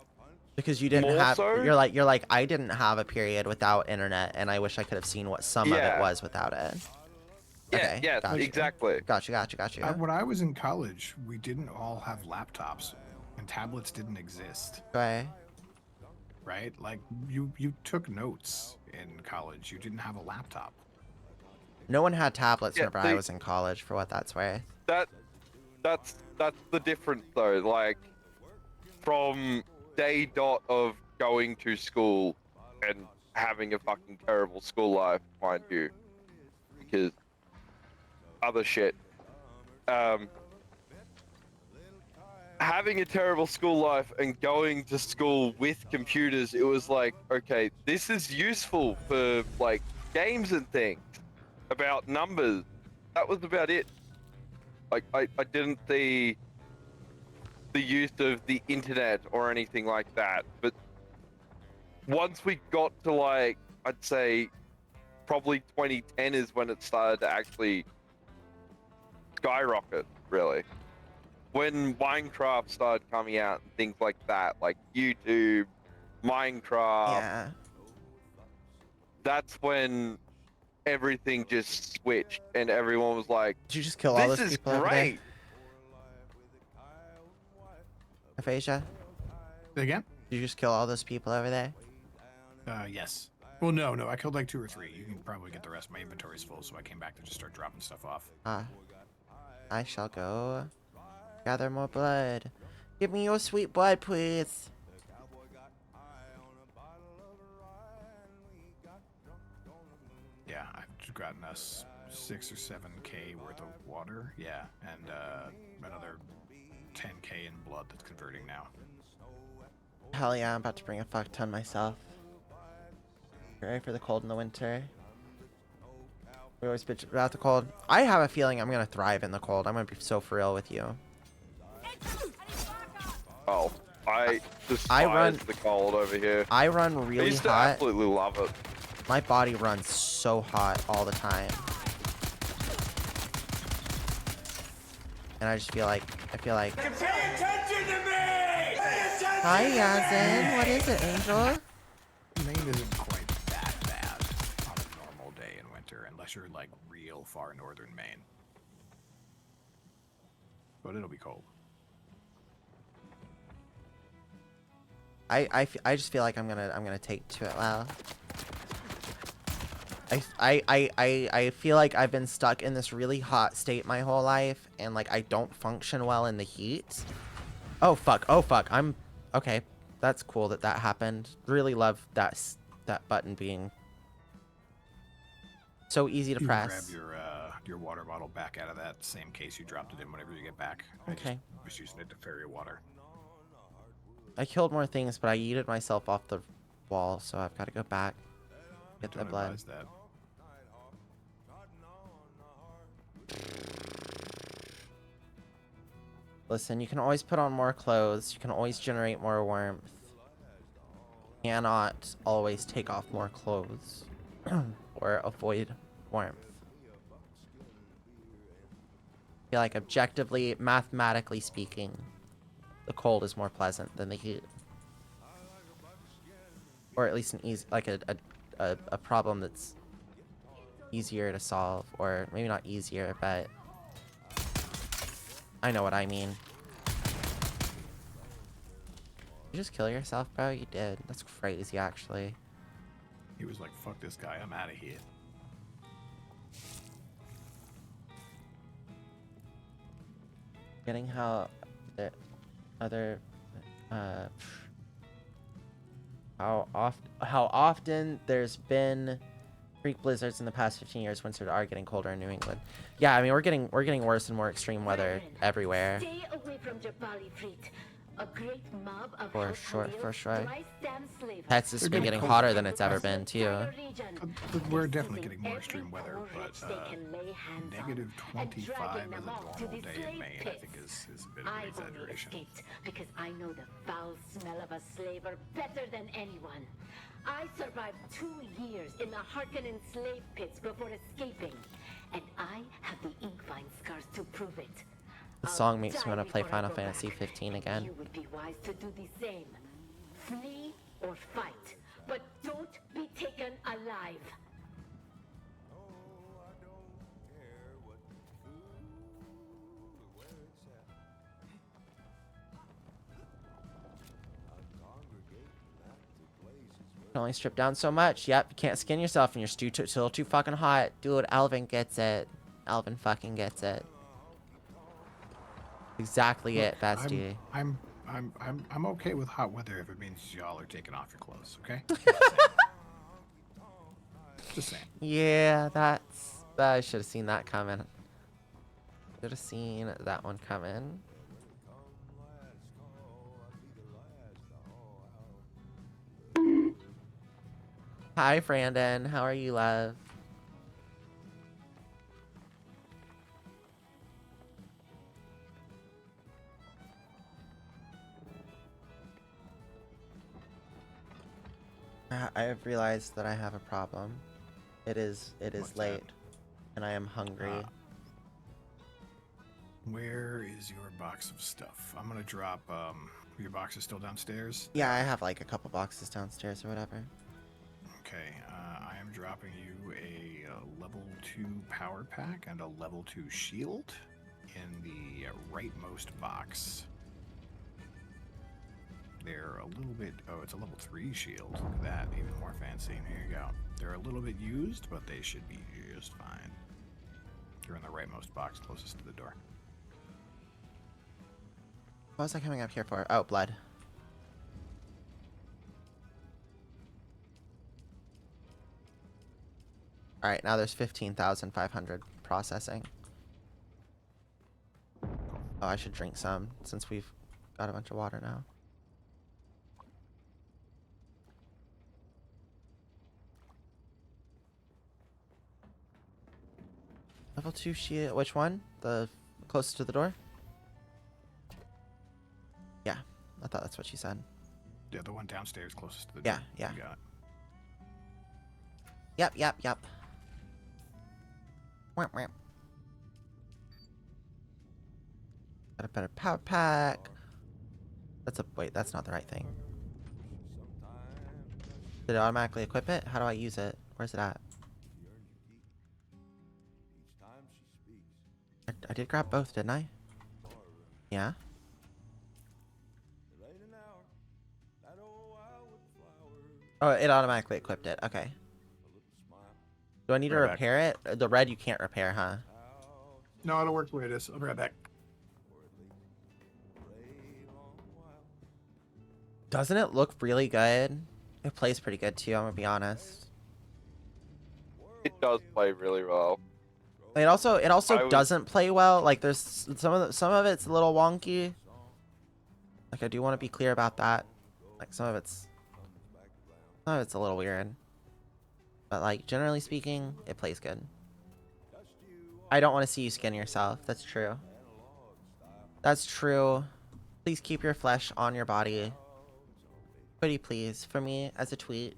Because you didn't more have, so? you're like I didn't have a period without internet, and I wish I could have seen what some of it Yeah. was without it. yeah, Okay, yeah, gotcha. exactly. Gotcha. When I was in college, we didn't all have laptops, and tablets didn't exist. Okay. Right? Like you took notes in college. You didn't have a laptop. No one had tablets Yeah, whenever I was in college, for what that's worth. That's the difference though. Like, from day dot of going to school and having a fucking terrible school life, mind you, because other shit. Having a terrible school life and going to school with computers, it was like, okay, this is useful for like games and things about numbers. That was about it. Like, I didn't see the use of the internet or anything like that. But once we got to, like, I'd say probably 2010 is when it started to actually skyrocket, really. When Minecraft started coming out and things like that, like YouTube, Minecraft, Yeah. that's when everything just switched and everyone was like, Did you just kill all this those is people over there? great. Aphasia? Say again? Did you just kill all those people over there? Yes. Well, no. I killed like 2 or 3. You can probably get the rest. My inventory's full, so I came back to just start dropping stuff off. Ah. I shall go gather more blood. Give me your sweet blood, please. Yeah, I've gotten us 6 or 7k worth of water. Yeah, and another 10k in blood that's converting now. Hell yeah, I'm about to bring a fuck ton myself. Ready for the cold in the winter? We always bitch about the cold. I have a feeling I'm gonna thrive in the cold. I'm gonna be so for real with you. Oh, I despise I run- the cold over here. I run I really used to hot. absolutely love it. My body runs so hot all the time. And I just feel like, Pay attention to me! Pay attention Hi Yazin, what is it, Angel? Maine isn't quite that bad on a normal day in winter, unless you're like real far northern Maine. But it'll be cold. I just feel like I'm gonna take to it well. I feel like I've been stuck in this really hot state my whole life, and like I don't function well in the heat. Oh fuck, I'm okay. That's cool that happened. Really love that button being so easy to You can grab press. your water bottle back out of that same case you dropped it in whenever you get back. I Okay. just was using it to ferry water. I killed more things, but I yeeted myself off the wall, so I've got to go back. Get the Don't blood. advise that. Listen, you can always put on more clothes. You can always generate more warmth. Cannot always take off more clothes or avoid warmth. feel like objectively, mathematically speaking, the cold is more pleasant than the heat. Or at least an easy, like a problem that's easier to solve, or maybe not easier, but I know what I mean. You just kill yourself, bro? You did. That's crazy, actually. He was like, "Fuck this guy, I'm out of here." Getting how the other how often there's been freak blizzards in the past 15 years. Winters are getting colder in New England. Yeah, I mean we're getting worse and more extreme weather everywhere. Stay away from Jabali Fleet. A great mob of For sure, Hellfires for sure. dry stand slavers. Texas has been getting hotter than it's ever been too. But we're definitely getting more extreme weather, but negative and 25 dragging as a them off to normal the day in slave Maine, I pits. think is a bit of an I've only exaggeration. escaped because I know the foul smell of a slaver better than anyone. I survived 2 years in the Harkonnen slave pits before escaping, and I have the inkvine scars to prove it. The I'll song makes me die want to play before I Final go Fantasy back. 15 again. You would be wise to do the same. Flee or fight, but don't be taken alive. You can only strip down so much. Yep, you can't skin yourself and you're still too fucking hot. Dude, Alvin gets it. Alvin fucking gets it. Exactly it, bestie. I'm okay with hot weather if it means y'all are taking off your clothes, okay? Just saying. Yeah, that's... I should have seen that coming. Should have seen that one coming. Hi, Brandon. How are you, love? I have realized that I have a problem. It is What's late, that? and I am hungry. Where is your box of stuff? I'm gonna drop. Your box is still downstairs. Yeah, I have like a couple boxes downstairs or whatever. Okay, I am dropping you a level 2 power pack and a level 2 shield in the rightmost box. They're a little bit. Oh, it's a level 3 shield. Look at that, even more fancy. Here you go. They're a little bit used, but they should be just fine. They're in the rightmost box closest to the door. What was I coming up here for? Oh, blood. Alright, now there's 15,500 processing. Oh, I should drink some since we've got a bunch of water now. Level 2 shield. Which one? The closest to the door? Yeah, I thought that's what she said. Yeah, the one downstairs closest to the Yeah, door. yeah. You got it. Yep. Wamp, wamp. Got a better power pack. Wait, that's not the right thing. Did it automatically equip it? How do I use it? Where's it at? I did grab both, didn't I? Yeah. Oh, it automatically equipped it. Okay. Do I need to Right back. repair it? The red you can't repair, huh? No, it'll work the way it is. I'll be right back. Doesn't it look really good? It plays pretty good too, I'm gonna be honest. It does play really well. It also I would- doesn't play well. Like there's some of it's a little wonky. Like I do want to be clear about that. Like some of it's a little weird. But like generally speaking, it plays good. I don't want to see you skin yourself. That's true. That's true. Please keep your flesh on your body. Pretty please for me as a tweet.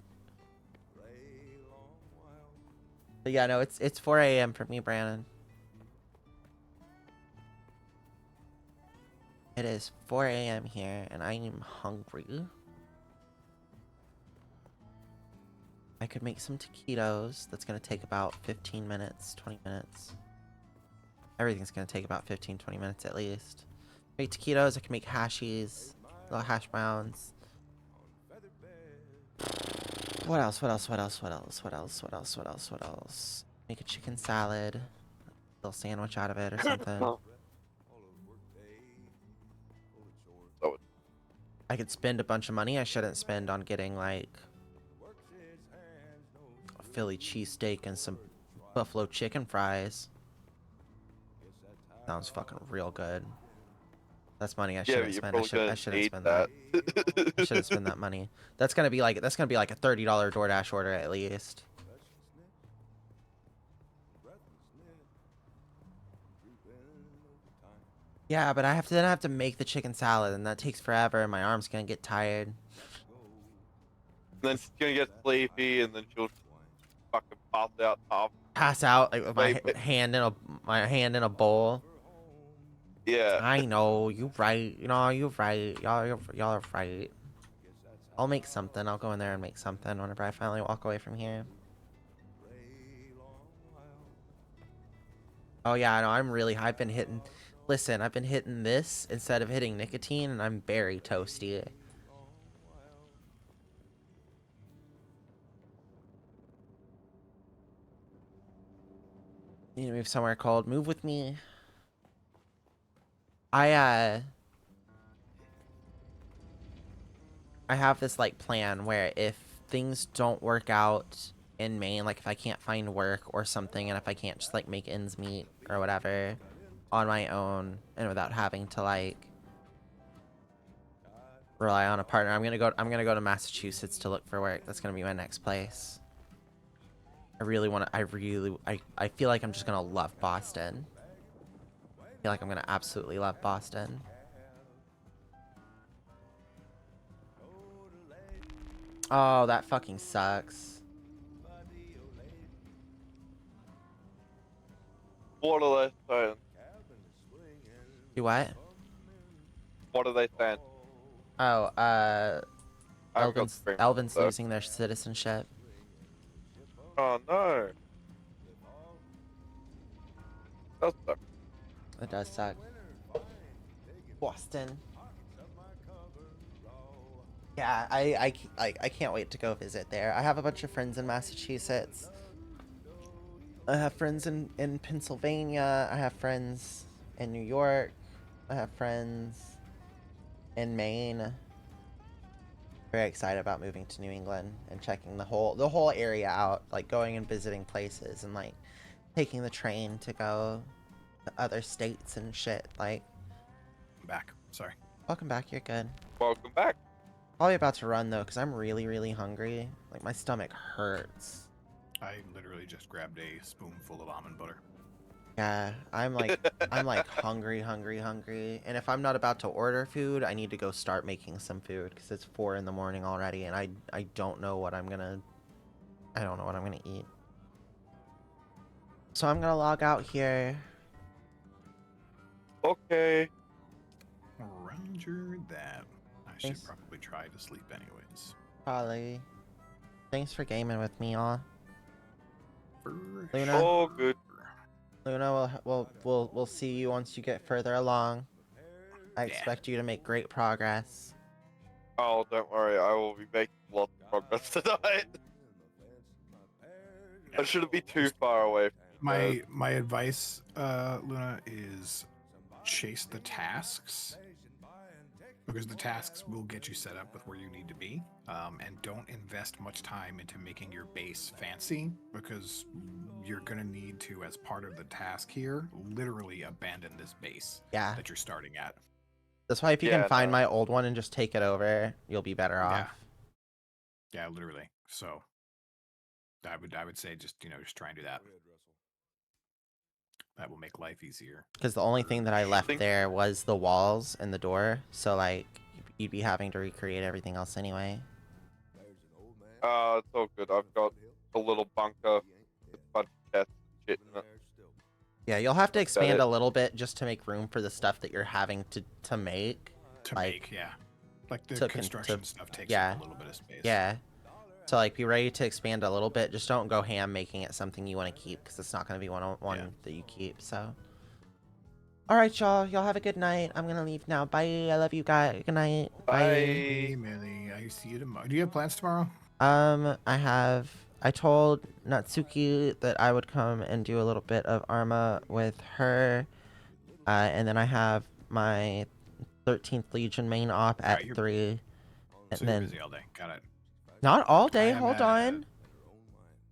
But yeah, no, it's 4 a.m. for me, Brandon. It is 4 a.m. here, and I am hungry. I could make some taquitos. That's gonna take about 15 minutes, 20 minutes. Everything's gonna take about 15, 20 minutes at least. Make taquitos. I can make hashies, little hash browns. What else? What else? What else? What else? What else? What else? What else? What else? Make a chicken salad, a little sandwich out of it or something. So I could spend a bunch of money I shouldn't spend on getting like a Philly cheesesteak and some buffalo chicken fries. Sounds fucking real good. That's money I yeah, shouldn't but you're spend. probably gonna I shouldn't need spend that. that. I shouldn't spend that money. That's gonna be like a $30 DoorDash order at least. Yeah, but I have to make the chicken salad, and that takes forever, and my arm's gonna get tired. Then she's gonna get sleepy, and then she'll fucking pass out half. Pass out like with my Wait. hand in a bowl. Yeah. I know, you right. You know, you right. Y'all are right. I'll make something. I'll go in there and make something whenever I finally walk away from here. Oh yeah, I know. I've been hitting. Listen, I've been hitting this instead of hitting nicotine, and I'm very toasty. Need to move somewhere cold. Move with me. I have this like plan where if things don't work out in Maine, like if I can't find work or something, and if I can't just like make ends meet or whatever on my own and without having to like rely on a partner, I'm gonna go to Massachusetts to look for work. That's gonna be my next place. I feel like I'm just gonna love Boston. I feel like I'm gonna absolutely love Boston. Oh, that fucking sucks. What are they saying? You what? What are they saying? Oh, I've got screaming, Elvin's though. losing their citizenship. Oh no. That's suck. It does suck. Boston. Yeah, I can't wait to go visit there. I have a bunch of friends in Massachusetts. I have friends in Pennsylvania. I have friends in New York. I have friends in Maine. Very excited about moving to New England and checking the whole area out, like going and visiting places and like taking the train to go to other states and shit. Like, I'm back. Sorry. welcome back. You're good. Welcome back. Probably about to run though, because I'm really hungry. Like my stomach hurts. I literally just grabbed a spoonful of almond butter. Yeah, I'm like hungry. And if I'm not about to order food, I need to go start making some food because it's 4 in the morning already, and I don't know what I'm gonna eat. So I'm gonna log out here. Okay. Roger that. I should Thanks. probably try to sleep anyways. Probably. Thanks for gaming with me, all. For Luna? Oh, good. Luna, we'll see you once you get further along. I expect you to make great progress. Oh, don't worry. I will be making lots of progress tonight. I shouldn't be too far away from my advice, Luna, is chase the tasks, because the tasks will get you set up with where you need to be, and don't invest much time into making your base fancy, because you're gonna need to, as part of the task here, literally abandon this base Yeah. that you're starting at. That's why if you Yeah, can find no. my old one and just take it over, you'll be better off. Yeah, literally. So I would say just just try and do that. That will make life easier. Because the only thing that I left Think- there was the walls and the door, so like you'd be having to recreate everything else anyway. It's all good. I've got a little bunker with a bunch of chests and shit in it. Yeah, you'll have to That expand it- a little bit just to make room for the stuff that you're having to make. To Like, make, yeah. Like the to construction stuff takes yeah. up a little bit of space. Yeah. So like, be ready to expand a little bit. Just don't go ham making it something you want to keep, because it's not going to be one that you keep. So, all right, y'all. Y'all have a good night. I'm gonna leave now. Bye. I love you guys. Good night. Bye. Hey, Millie, I see you tomorrow. Do you have plans tomorrow? I told Natsuki that I would come and do a little bit of Arma with her, and then I have my 13th Legion main op at Alright, 3, and So then you're busy all day. Got it. not all day. I am Hold at- on.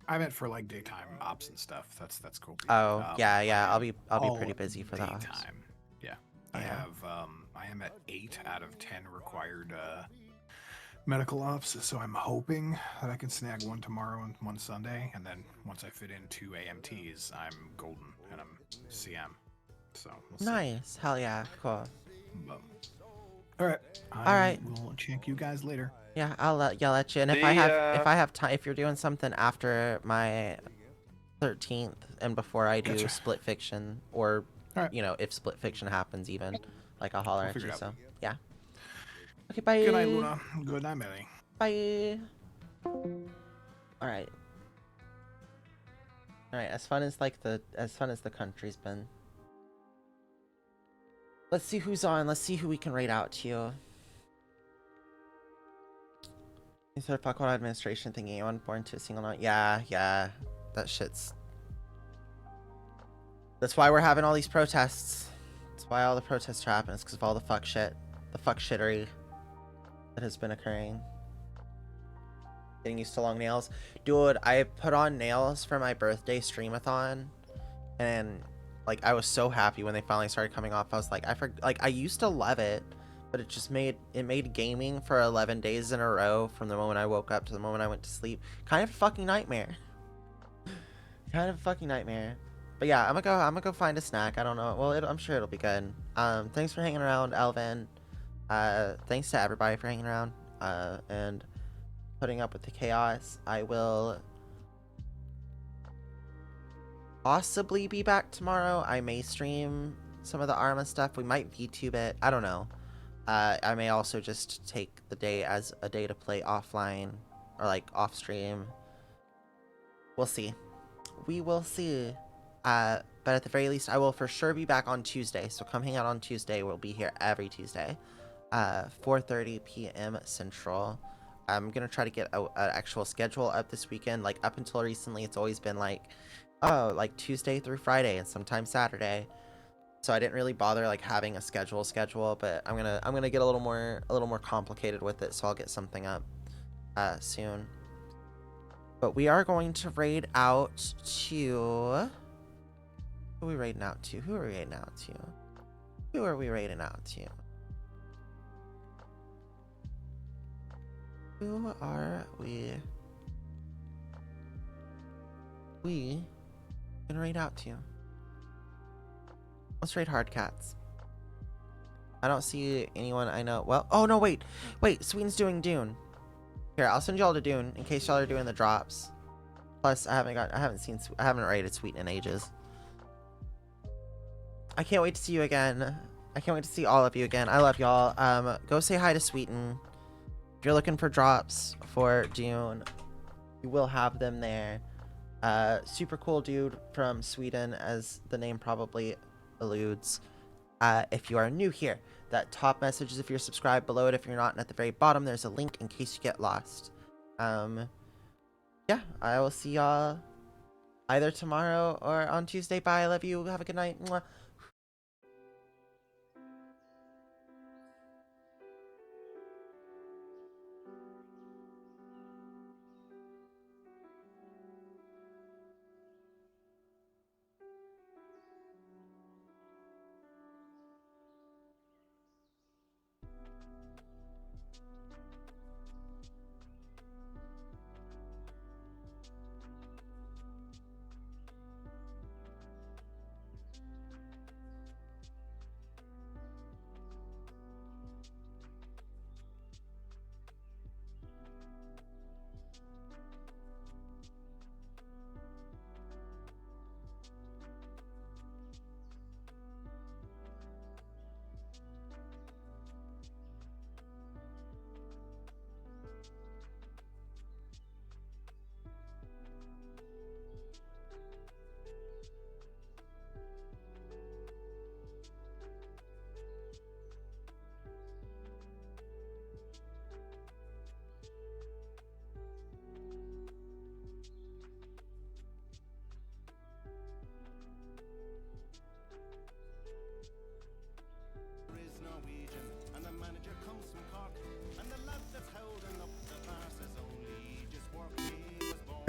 I meant for like daytime ops and stuff. That's cool. Oh, yeah. I I'll be all pretty busy for that. daytime. Yeah. I am at 8 out of 10 required medical ops, so I'm hoping that I can snag one tomorrow and one Sunday, and then once I fit in 2 AMTs, I'm golden and I'm CM. So we'll see. Nice. Hell yeah. Cool. But, all right. right. We'll check you guys later. Yeah, I'll yell at you. And if I have time, if you're doing something after my 13th and before I do Gotcha. split fiction, or Alright. if split fiction happens, even like I'll holler We'll at figure you. it out. So yeah. Okay. Bye. Good night, Luna. Good night, Millie. Bye. All right. All right. As fun as the country's been. Let's see who's on. Let's see who we can rate out to you. Instead of fuck all administration thinking anyone born to a single night. Yeah. That shit's. That's why we're having all these protests. That's why all the protests are happening. It's because of all the fuck shit. The fuck shittery that has been occurring. Getting used to long nails. Dude, I put on nails for my birthday streamathon. And like I was so happy when they finally started coming off. I was like, I used to love it, but it made gaming for 11 days in a row from the moment I woke up to the moment I went to sleep kind of a fucking nightmare. Kind of a fucking nightmare. But yeah, I'm gonna go find a snack. I don't know. Well, I'm sure it'll be good. Thanks for hanging around, Elvin. Thanks to everybody for hanging around and putting up with the chaos. I will possibly be back tomorrow. I may stream some of the Arma stuff. We might VTube it. I don't know. I may also just take the day as a day to play offline or like off stream. We'll see. We will see. But at the very least, I will for sure be back on Tuesday. So come hang out on Tuesday. We'll be here every Tuesday, 4:30 p.m. Central. I'm gonna try to get an actual schedule up this weekend. Like up until recently, it's always been like, oh, like Tuesday through Friday and sometimes Saturday. So I didn't really bother like having a schedule, but I'm gonna get a little more complicated with it. So I'll get something up soon. But we are going to raid out to. Who are we raiding out to? Who are we raiding out to? Who are we raiding out to? Who are we? We gonna raid out to? Let's raid Hardcats. I don't see anyone I know. Well, oh no, wait, Sweden's doing Dune. Here, I'll send y'all to Dune in case y'all are doing the drops. Plus, I haven't raided Sweden in ages. I can't wait to see you again. I can't wait to see all of you again. I love y'all. Go say hi to Sweden. If you're looking for drops for Dune, you will have them there. Super cool dude from Sweden, as the name probably alludes. If you are new here, that top message is if you're subscribed, below it if you're not, and at the very bottom there's a link in case you get lost. Yeah, I will see y'all either tomorrow or on Tuesday. Bye, I love you, have a good night. Mwah.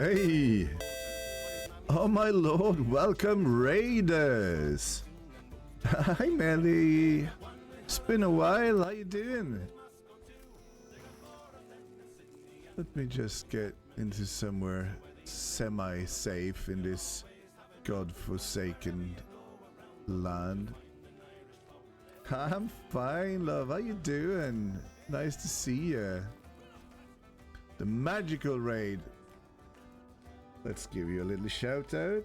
Hey! Oh my lord, welcome raiders! Hi Melly! It's been a while, how you doing? Let me just get into somewhere semi-safe in this godforsaken land. I'm fine, love. How you doing? Nice to see you. The magical raid. Let's give you a little shout out.